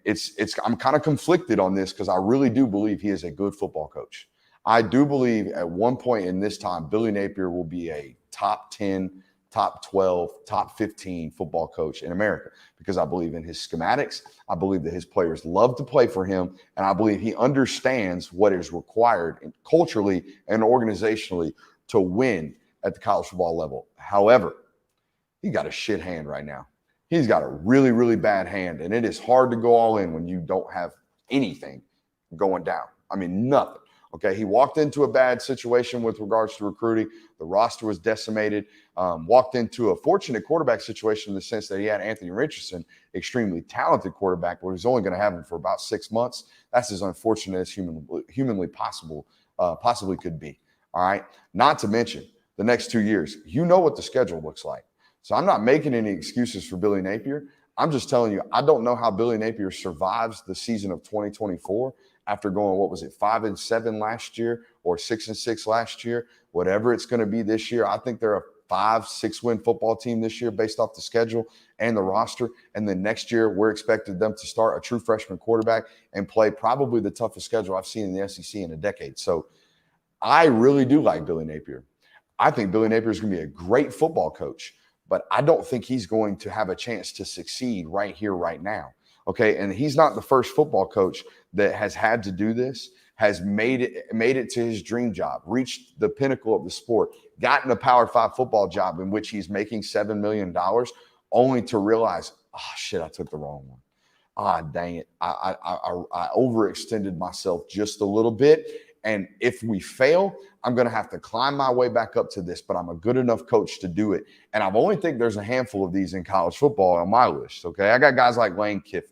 I'm kind of conflicted on this because I really do believe he is a good football coach. I do believe at one point in this time, Billy Napier will be a top 10, top 12, top 15 football coach in America because I believe in his schematics. I believe that his players love to play for him, and I believe he understands what is required culturally and organizationally to win at the college football level. However, he got a shit hand right now. He's got a really, really bad hand, and it is hard to go all in when you don't have anything going down. I mean, nothing. Okay, he walked into a bad situation with regards to recruiting. The roster was decimated. Walked into a fortunate quarterback situation in the sense that he had Anthony Richardson, extremely talented quarterback, but he's only going to have him for about 6 months. That's as unfortunate as humanly possibly could be. All right, not to mention the next 2 years. You know what the schedule looks like. So I'm not making any excuses for Billy Napier. I'm just telling you, I don't know how Billy Napier survives the season of 2024 after going, 5-7 last year or 6-6 last year, whatever it's going to be this year. I think they're a 5-6 win football team this year based off the schedule and the roster. And then next year, we're expecting them to start a true freshman quarterback and play probably the toughest schedule I've seen in the SEC in a decade. So I really do like Billy Napier. I think Billy Napier is going to be a great football coach, but I don't think he's going to have a chance to succeed right here, right now. Okay, and he's not the first football coach that has had to do this, has made it to his dream job, reached the pinnacle of the sport, gotten a Power 5 football job in which he's making $7 million, only to realize, oh, shit, I took the wrong one. Ah, dang it. I overextended myself just a little bit. And if we fail, I'm going to have to climb my way back up to this, but I'm a good enough coach to do it. And I only think there's a handful of these in college football on my list, okay? I got guys like Lane Kiffin.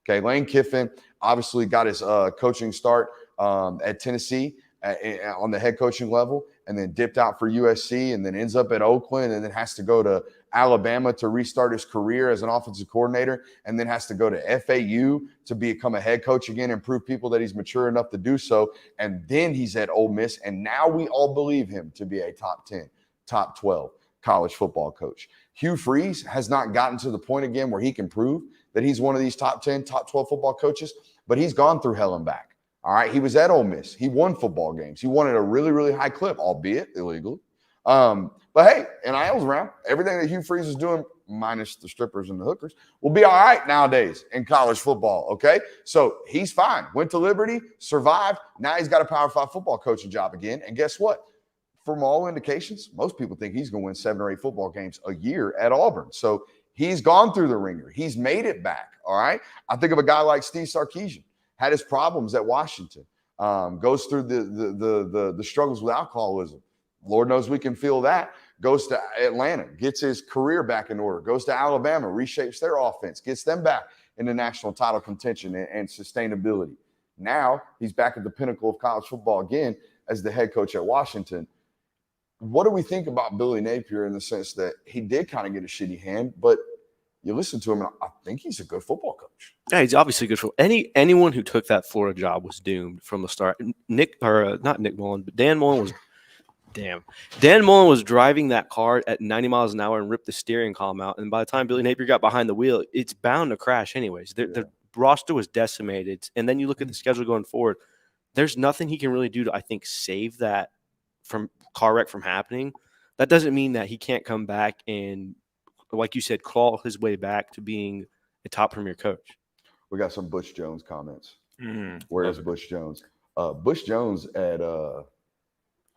Okay, Lane Kiffin obviously got his coaching start at Tennessee on the head coaching level, and then dipped out for USC, and then ends up at Oakland, and then has to go to Alabama to restart his career as an offensive coordinator, and then has to go to FAU to become a head coach again and prove people that he's mature enough to do so. And then he's at Ole Miss, and now we all believe him to be a top 10, top 12 college football coach. Hugh Freeze has not gotten to the point again where he can prove that he's one of these top 10, top 12 football coaches, but he's gone through hell and back. All right, he was at Ole Miss. He won football games. He won at a really, really high clip, albeit illegally. But hey, NIL's around. Everything that Hugh Freeze is doing, minus the strippers and the hookers, will be all right nowadays in college football, okay? So he's fine. Went to Liberty, survived. Now he's got a Power 5 football coaching job again. And guess what? From all indications, most people think he's going to win 7 or 8 football games a year at Auburn. So he's gone through the ringer. He's made it back, all right? I think of a guy like Steve Sarkisian. Had his problems at Washington, goes through the struggles with alcoholism. Lord knows we can feel that. Goes to Atlanta, gets his career back in order. Goes to Alabama, reshapes their offense, gets them back in the national title contention and sustainability. Now he's back at the pinnacle of college football again as the head coach at Washington. What do we think about Billy Napier in the sense that he did kind of get a shitty hand, but you listen to him, and I think he's a good football coach. Yeah, he's obviously good for anyone who took that Florida job was doomed from the start. Not Nick Mullen, but Dan Mullen was Dan Mullen was driving that car at 90 miles an hour and ripped the steering column out. And by the time Billy Napier got behind the wheel, it's bound to crash anyways. The roster was decimated. And then you look at the schedule going forward, there's nothing he can really do to, I think, save that from car wreck from happening. That doesn't mean that he can't come back and, like you said, claw his way back to being a top premier coach. We got some Butch Jones comments. Where is Butch Jones? Butch Jones at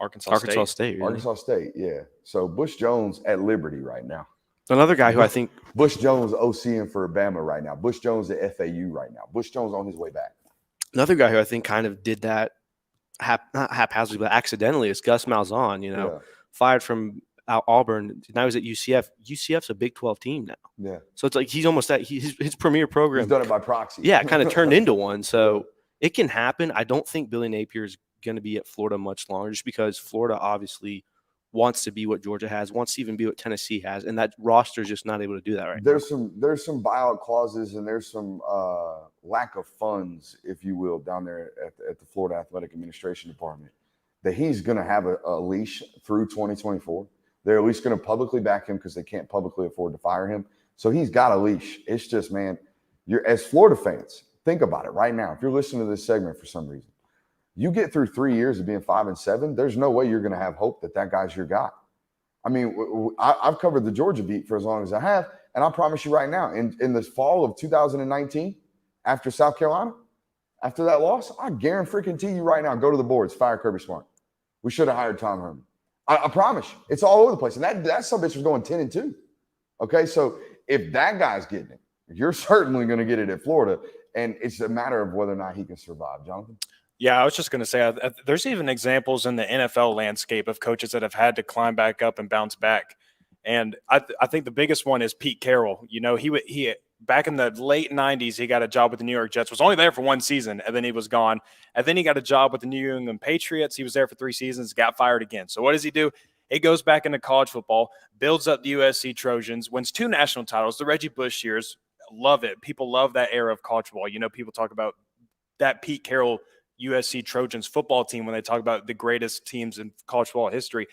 Arkansas State. Really? Arkansas State, yeah. So Butch Jones at Liberty right now. Another guy who I think Butch Jones OCing for Bama right now. Butch Jones at FAU right now. Butch Jones on his way back. Another guy who I think kind of did that not haphazardly, but accidentally is Gus Malzahn. Fired from Auburn. Now he's at UCF. UCF's a Big 12 team now. Yeah. So it's like he's almost at his premier program. He's done it by proxy. Yeah, kind of turned into one. So it can happen. I don't think Billy Napier is going to be at Florida much longer, just because Florida obviously wants to be what Georgia has, wants to even be what Tennessee has, and that roster is just not able to do that right now. There's some buyout clauses, and there's some lack of funds, if you will, down there at the Florida Athletic Administration Department, that he's going to have a leash through 2024. They're at least going to publicly back him because they can't publicly afford to fire him. So he's got a leash. It's just, man, you're as Florida fans, think about it right now. If you're listening to this segment for some reason, you get through 3 years of being 5-7, there's no way you're going to have hope that guy's your guy. I mean, I've covered the Georgia beat for as long as I have, and I promise you right now, in the fall of 2019, after South Carolina, after that loss, I guarantee you right now, go to the boards, fire Kirby Smart. We should have hired Tom Herman. I promise you, it's all over the place. And that son bitch was going 10-2. Okay, so if that guy's getting it, you're certainly going to get it at Florida. And it's a matter of whether or not he can survive. Jonathan? Yeah, I was just going to say, there's even examples in the NFL landscape of coaches that have had to climb back up and bounce back. And I think the biggest one is Pete Carroll. You know, he back in the late 90s, he got a job with the New York Jets, was only there for one season, and then he was gone. And then he got a job with the New England Patriots. He was there for 3 seasons, got fired again. So what does he do? He goes back into college football, builds up the USC Trojans, wins 2 national titles, the Reggie Bush years. Love it. People love that era of college football. You know, people talk about that Pete Carroll USC Trojans football team when they talk about the greatest teams in college football history.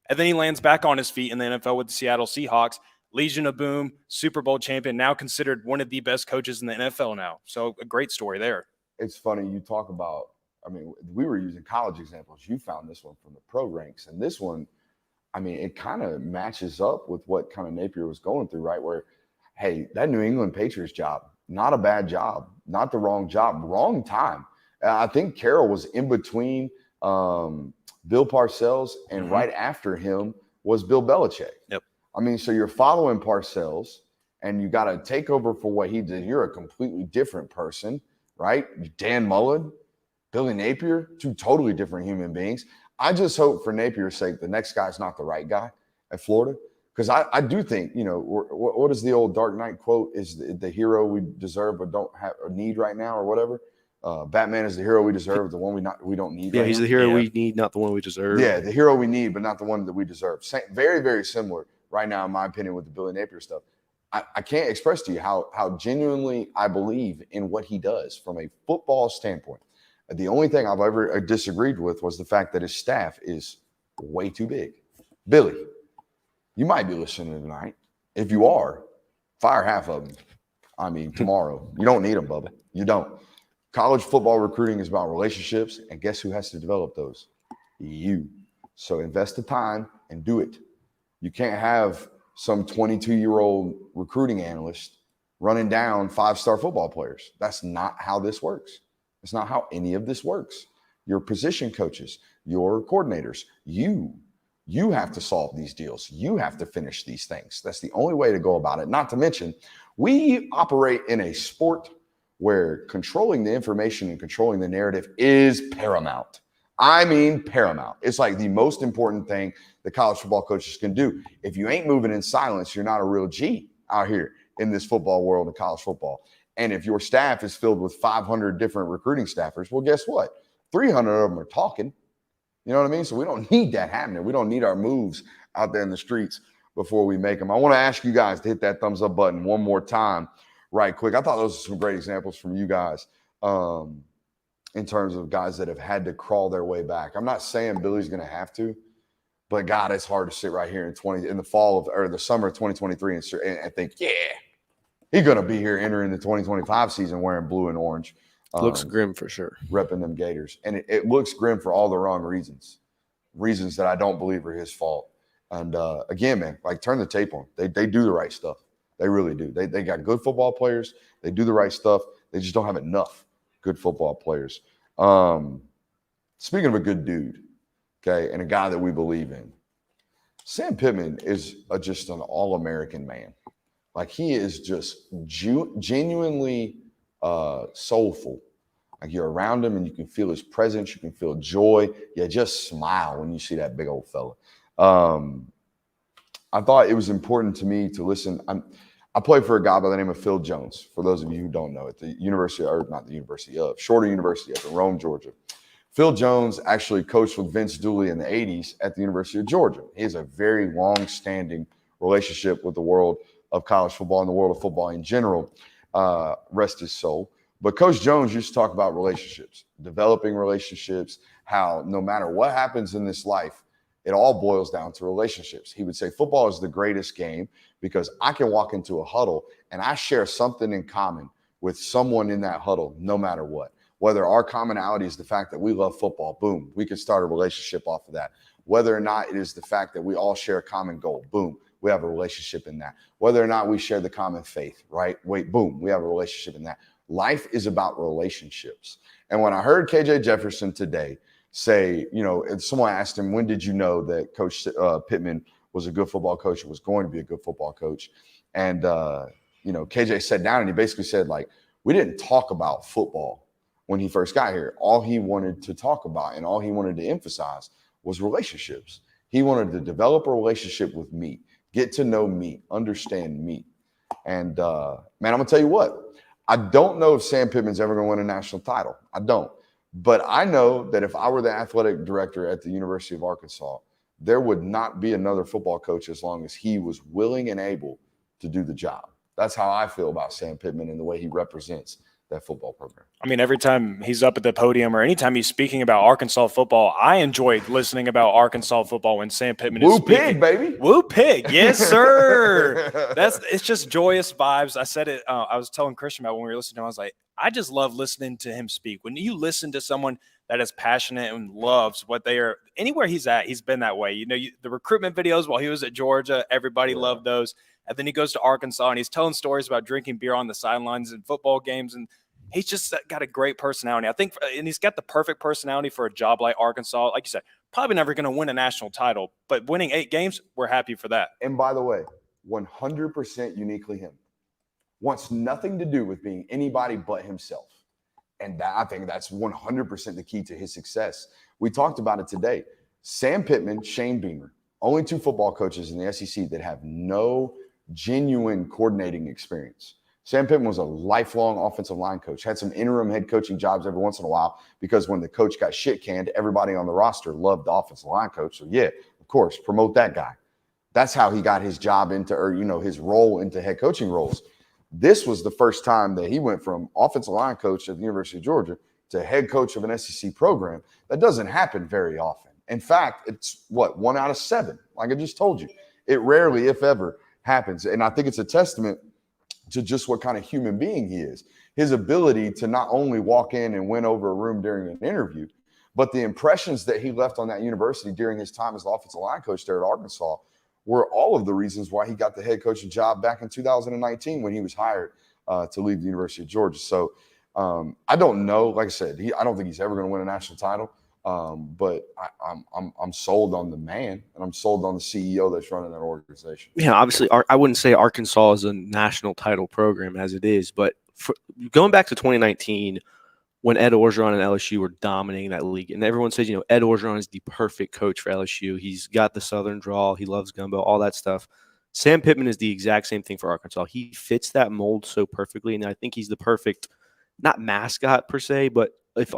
And then he lands back on his feet in the NFL with the Seattle Seahawks, Legion of Boom, Super Bowl champion, now considered one of the best coaches in the NFL now. So a great story there. It's funny you talk about, I mean, we were using college examples. You found this one from the pro ranks. And this one, I mean, it kind of matches up with what kind of Napier was going through, right? Where, hey, that New England Patriots job, not a bad job, not the wrong job, wrong time. I think Carroll was in between Bill Parcells, and right after him was Bill Belichick. Yep. I mean, so you're following Parcells, and you got to take over for what he did. You're a completely different person, right? Dan Mullen, Billy Napier, 2 totally different human beings. I just hope for Napier's sake the next guy's not the right guy at Florida, because I do think, you know, what is the old Dark Knight quote? Is the hero we deserve but don't have or need right now, or whatever? Batman is the hero we deserve, the one we don't need. Yeah, right he's now. the hero we need, not the one we deserve. Yeah, the hero we need, but not the one that we deserve. Very, very similar right now, in my opinion, with the Billy Napier stuff. I can't express to you how genuinely I believe in what he does from a football standpoint. The only thing I've ever disagreed with was the fact that his staff is way too big. Billy, you might be listening tonight. If you are, fire half of them. I mean, tomorrow. You don't need them, Bubba. You don't. College football recruiting is about relationships, and guess who has to develop those? You. So invest the time and do it. You can't have some 22-year-old recruiting analyst running down 5-star football players. That's not how this works. It's not how any of this works. Your position coaches, your coordinators, you have to solve these deals. You have to finish these things. That's the only way to go about it. Not to mention, we operate in a sport where controlling the information and controlling the narrative is paramount. I mean, paramount. It's like the most important thing that college football coaches can do. If you ain't moving in silence, you're not a real G out here in this football world of college football. And if your staff is filled with 500 different recruiting staffers, well, guess what? 300 of them are talking. You know what I mean? So we don't need that happening. We don't need our moves out there in the streets before we make them. I want to ask you guys to hit that thumbs up button one more time right quick. I thought those are some great examples from you guys in terms of guys that have had to crawl their way back. I'm not saying Billy's going to have to, but God, it's hard to sit right here in the fall of, or the summer of 2023 and think, yeah, he's going to be here entering the 2025 season wearing blue and orange. Looks grim for sure. Repping them Gators. And it looks grim for all the wrong reasons that I don't believe are his fault. And again, man, like turn the tape on. They do the right stuff. They really do. They got good football players. They do the right stuff. They just don't have enough good football players. Speaking of a good dude, okay, and a guy that we believe in, Sam Pittman is just an all-American man. Like he is just genuinely soulful. Like you're around him and you can feel his presence. You can feel joy. You just smile when you see that big old fella. I thought it was important to me to listen. I played for a guy by the name of Phil Jones. For those of you who don't know, at the Shorter University up in Rome, Georgia. Phil Jones actually coached with Vince Dooley in the 80s at the University of Georgia. He has a very long-standing relationship with the world of college football and the world of football in general. Rest his soul. But Coach Jones used to talk about relationships, developing relationships, how no matter what happens in this life, it all boils down to relationships. He would say football is the greatest game because I can walk into a huddle and I share something in common with someone in that huddle, no matter what. Whether our commonality is the fact that we love football, boom, we can start a relationship off of that. Whether or not it is the fact that we all share a common goal, boom, we have a relationship in that. Whether or not we share the common faith, right? Boom, we have a relationship in that. Life is about relationships. And when I heard KJ Jefferson today say, you know, someone asked him, when did you know that Coach Pittman was a good football coach or was going to be a good football coach? And, KJ sat down and he basically said, like, we didn't talk about football when he first got here. All he wanted to talk about and all he wanted to emphasize was relationships. He wanted to develop a relationship with me, get to know me, understand me. And, man, I'm going to tell you what. I don't know if Sam Pittman's ever going to win a national title. I don't. But I know that if I were the athletic director at the University of Arkansas, there would not be another football coach as long as he was willing and able to do the job. That's how I feel about Sam Pittman and the way he represents that football program. I mean, every time he's up at the podium or anytime he's speaking about Arkansas football, I enjoy listening about Arkansas football when Sam Pittman is speaking. Woo pig, baby. Woo pig. Yes, sir. It's just joyous vibes. I said it. I was telling Christian about when we were listening to him. I was like, I just love listening to him speak. When you listen to someone that is passionate and loves what they are, anywhere he's at, he's been that way. The recruitment videos while he was at Georgia, everybody loved those. And then he goes to Arkansas and he's telling stories about drinking beer on the sidelines and football games. And he's just got a great personality. I think, and he's got the perfect personality for a job like Arkansas. Like you said, probably never going to win a national title, but winning 8 games, we're happy for that. And by the way, 100% uniquely him. Wants nothing to do with being anybody but himself. And I think that's 100% the key to his success. We talked about it today. Sam Pittman, Shane Beamer, only 2 football coaches in the SEC that have no genuine coordinating experience. Sam Pittman was a lifelong offensive line coach, had some interim head coaching jobs every once in a while because when the coach got shit canned, everybody on the roster loved the offensive line coach. So, yeah, of course, promote that guy. That's how he got his job his role into head coaching roles. This was the first time that he went from offensive line coach at the University of Georgia to head coach of an SEC program. That doesn't happen very often. In fact, it's 1 out of 7. Like I just told you, it rarely, if ever, happens. And I think it's a testament to just what kind of human being he is. His ability to not only walk in and win over a room during an interview, but the impressions that he left on that university during his time as the offensive line coach there at Arkansas were all of the reasons why he got the head coaching job back in 2019 when he was hired to leave the University of Georgia. So I don't know. Like I said, I don't think he's ever going to win a national title. But I'm sold on the man, and I'm sold on the CEO that's running that organization. Yeah, obviously, I wouldn't say Arkansas is a national title program as it is, but going back to 2019, when Ed Orgeron and LSU were dominating that league, and everyone says, Ed Orgeron is the perfect coach for LSU. He's got the Southern drawl, he loves gumbo, all that stuff. Sam Pittman is the exact same thing for Arkansas. He fits that mold so perfectly, and I think he's the perfect, not mascot per se, but if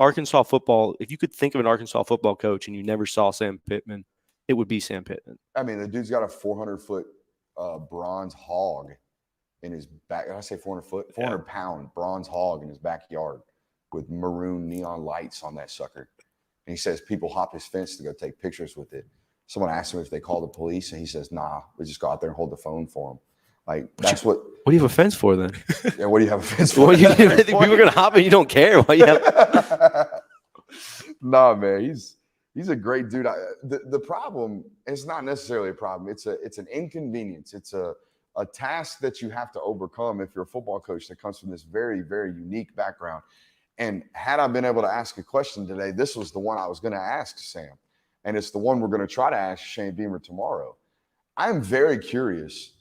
you could think of an Arkansas football coach and you never saw Sam Pittman, it would be Sam Pittman. I mean, the dude's got a 400-foot bronze hog in his back. Did I say 400-foot? 400-pound bronze hog in his backyard with maroon neon lights on that sucker. And he says people hop his fence to go take pictures with it. Someone asked him if they call the police, and he says, nah, we just go out there and hold the phone for him. Like, that's what. What do you have a fence for then? Yeah, what do you have a fence for? People are going to hop and you don't care. Why you have? Nah, man, he's a great dude. The problem, it's not necessarily a problem. It's an inconvenience. It's a task that you have to overcome if you're a football coach that comes from this very, very unique background. And had I been able to ask a question today, this was the one I was going to ask Sam. And it's the one we're going to try to ask Shane Beamer tomorrow. I'm very curious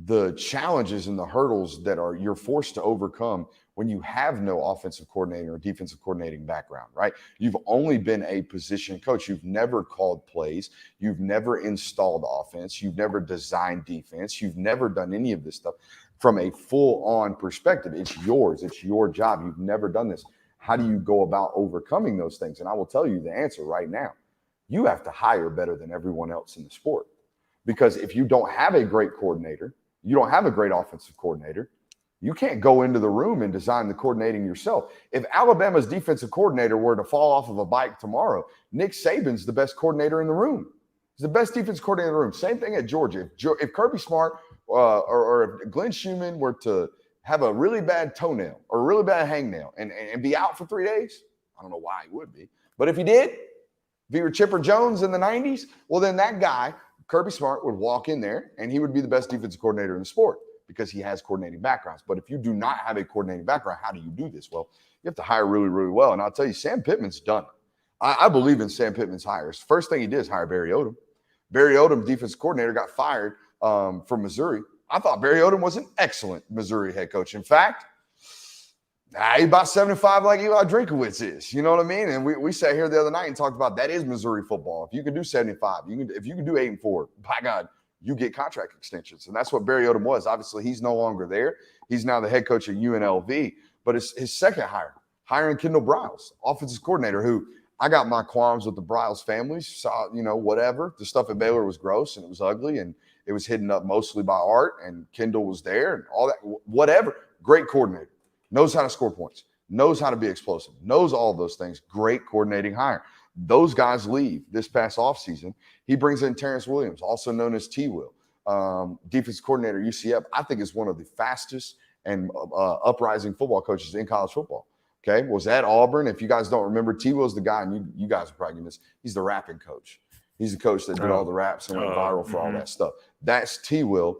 the challenges and the hurdles that you're forced to overcome when you have no offensive coordinating or defensive coordinating background, right? You've only been a position coach. You've never called plays. You've never installed offense. You've never designed defense. You've never done any of this stuff from a full-on perspective. It's yours. It's your job. You've never done this. How do you go about overcoming those things? And I will tell you the answer right now. You have to hire better than everyone else in the sport. Because if you don't have a great coordinator, you don't have a great offensive coordinator, you can't go into the room and design the coordinating yourself. If Alabama's defensive coordinator were to fall off of a bike tomorrow, Nick Saban's the best coordinator in the room. He's the best defensive coordinator in the room. Same thing at Georgia. If Kirby Smart or if Glenn Schumann were to have a really bad toenail or a really bad hangnail and be out for 3 days, I don't know why he would be. But if he did, if he were Chipper Jones in the 90s, well, then that guy, Kirby Smart, would walk in there and he would be the best defensive coordinator in the sport because he has coordinating backgrounds. But if you do not have a coordinating background, how do you do this? Well, you have to hire really, really well. And I'll tell you, Sam Pittman's done it. I believe in Sam Pittman's hires. First thing he did is hire Barry Odom. Barry Odom, defensive coordinator, got fired from Missouri I thought Barry Odom was an excellent Missouri head coach. In fact, he's about 75 like Eli Drinkowitz is. You know what I mean? And we sat here the other night and talked about that is Missouri football. If you can do 75, if you can do 8-4, by God, you get contract extensions. And that's what Barry Odom was. Obviously, he's no longer there. He's now the head coach at UNLV. But it's his second hiring Kendall Briles, offensive coordinator, who I got my qualms with the Briles families. Saw, whatever. The stuff at Baylor was gross and it was ugly and it was hidden up mostly by art. And Kendall was there and all that. Whatever. Great coordinator. Knows how to score points, knows how to be explosive, knows all those things. Great coordinating hire. Those guys leave this past offseason. He brings in Terrence Williams, also known as T-Will, defensive coordinator UCF. I think is one of the fastest and uprising football coaches in college football. Okay, was at Auburn. If you guys don't remember, T-Will's the guy, and you guys are probably getting this. He's the rapping coach. He's the coach that did all the raps and went viral for all that stuff. That's T-Will.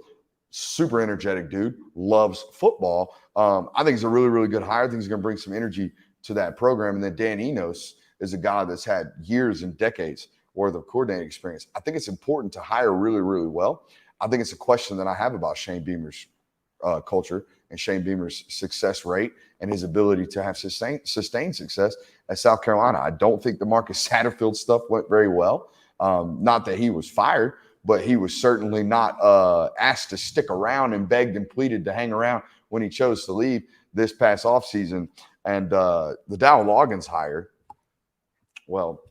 Super energetic dude, loves football. I think he's a really, really good hire. I think he's going to bring some energy to that program. And then Dan Enos is a guy that's had years and decades worth of coordinating experience. I think it's important to hire really, really well. I think it's a question that I have about Shane Beamer's culture and Shane Beamer's success rate and his ability to have sustained success at South Carolina. I don't think the Marcus Satterfield stuff went very well. Not that he was fired, but he was certainly not asked to stick around and begged and pleaded to hang around when he chose to leave this past offseason. And the Dow Loggins hire, well,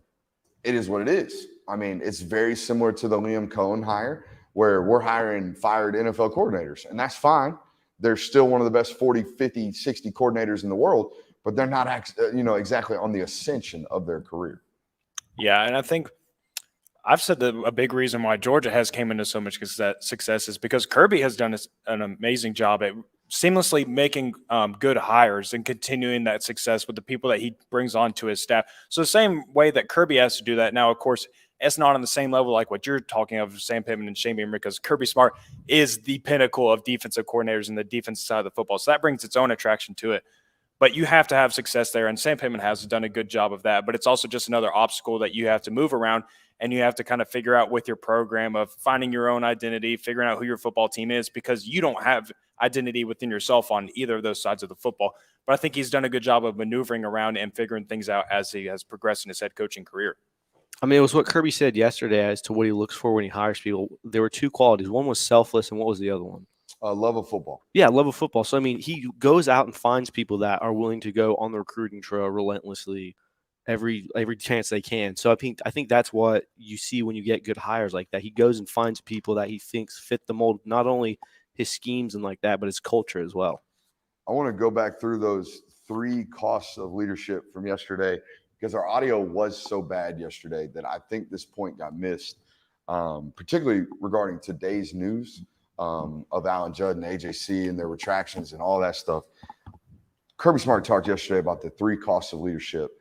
it is what it is. I mean, it's very similar to the Liam Cohen hire where we're hiring fired NFL coordinators, and that's fine. They're still one of the best 40, 50, 60 coordinators in the world, but they're not exactly on the ascension of their career. Yeah, and I think I've said that a big reason why Georgia has came into so much success is because Kirby has done an amazing job at seamlessly making good hires and continuing that success with the people that he brings onto his staff. So the same way that Kirby has to do that now, of course, it's not on the same level like what you're talking of, Sam Pittman and Shane Beamer, because Kirby Smart is the pinnacle of defensive coordinators in the defensive side of the football. So that brings its own attraction to it. But you have to have success there, and Sam Pittman has done a good job of that. But it's also just another obstacle that you have to move around, and you have to kind of figure out with your program of finding your own identity, figuring out who your football team is, because you don't have identity within yourself on either of those sides of the football. But I think he's done a good job of maneuvering around and figuring things out as he has progressed in his head coaching career. I mean, it was what Kirby said yesterday as to what he looks for when he hires people. There were two qualities. One was selfless, and what was the other one? Love of football. Yeah, love of football. So, I mean, he goes out and finds people that are willing to go on the recruiting trail relentlessly every chance they can. So, I think that's what you see when you get good hires like that. He goes and finds people that he thinks fit the mold, not only his schemes and like that, but his culture as well. I want to go back through those 3 costs of leadership from yesterday because our audio was so bad yesterday that I think this point got missed, particularly regarding today's news. Of Alan Judd and AJC and their retractions and all that stuff. Kirby Smart talked yesterday about the 3 costs of leadership.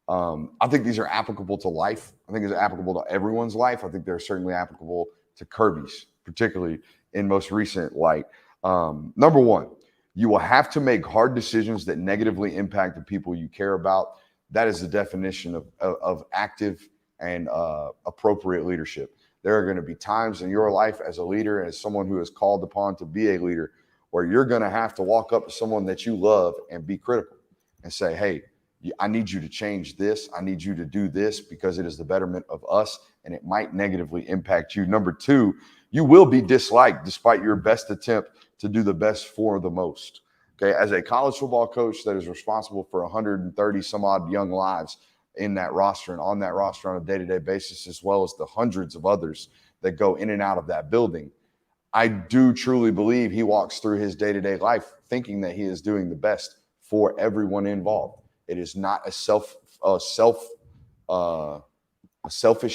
I think these are applicable to life. I think it's applicable to everyone's life. I think they're certainly applicable to Kirby's, particularly in most recent light. Number 1, you will have to make hard decisions that negatively impact the people you care about. That is the definition of active and appropriate leadership. There are going to be times in your life as a leader and as someone who is called upon to be a leader where you're going to have to walk up to someone that you love and be critical and say, hey, I need you to change this. I need you to do this because it is the betterment of us and it might negatively impact you. Number 2, you will be disliked despite your best attempt to do the best for the most. Okay, as a college football coach that is responsible for 130 some odd young lives in that roster and on that roster on a day-to-day basis, as well as the hundreds of others that go in and out of that building, I do truly believe he walks through his day-to-day life thinking that he is doing the best for everyone involved. It is not a selfish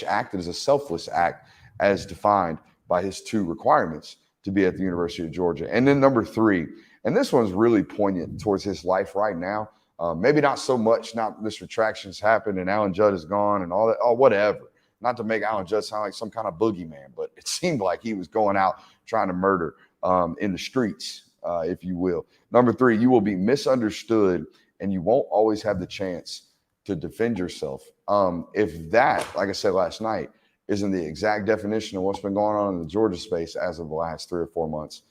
act. It is a selfless act as defined by his 2 requirements to be at the University of Georgia. And then number 3, and this one's really poignant towards his life right now. Maybe not so much now this retraction's happened and Alan Judd is gone and all that, whatever. Not to make Alan Judd sound like some kind of boogeyman, but it seemed like he was going out trying to murder in the streets, if you will. Number 3, you will be misunderstood and you won't always have the chance to defend yourself. If that, like I said last night, isn't the exact definition of what's been going on in the Georgia space as of the last 3 or 4 months,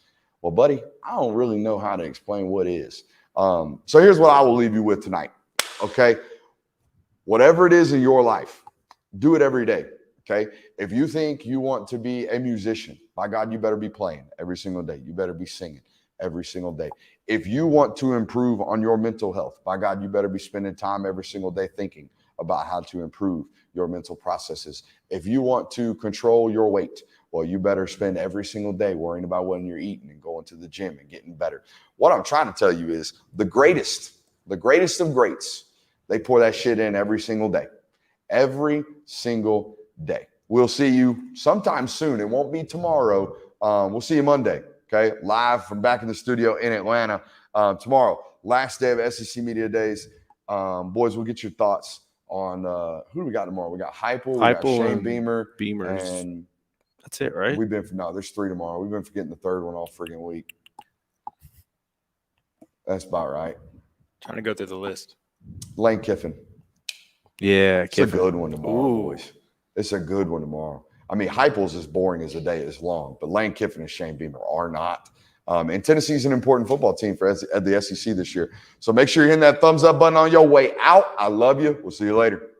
Well, buddy, I don't really know how to explain what is. So here's what I will leave you with tonight, okay? Whatever it is in your life, do it every day, okay? If you think you want to be a musician, by God, you better be playing every single day. You better be singing every single day. If you want to improve on your mental health, by God, you better be spending time every single day thinking about how to improve your mental processes. If you want to control your weight, well, you better spend every single day worrying about what you're eating and going to the gym and getting better. What I'm trying to tell you is the greatest of greats, they pour that shit in every single day. Every single day. We'll see you sometime soon. It won't be tomorrow. We'll see you Monday, okay? Live from back in the studio in Atlanta tomorrow. Last day of SEC Media Days. Boys, we'll get your thoughts on who do we got tomorrow? We got Heupel, we got Shane Beamer. And that's it, right? There's 3 tomorrow. We've been forgetting the third one all freaking week. That's about right. Trying to go through the list. Lane Kiffin. Yeah, it's a good one tomorrow, boys. It's a good one tomorrow. I mean, Heupel's as boring as the day is long, but Lane Kiffin and Shane Beamer are not. And Tennessee's an important football team for the SEC this year. So make sure you're hitting that thumbs up button on your way out. I love you. We'll see you later.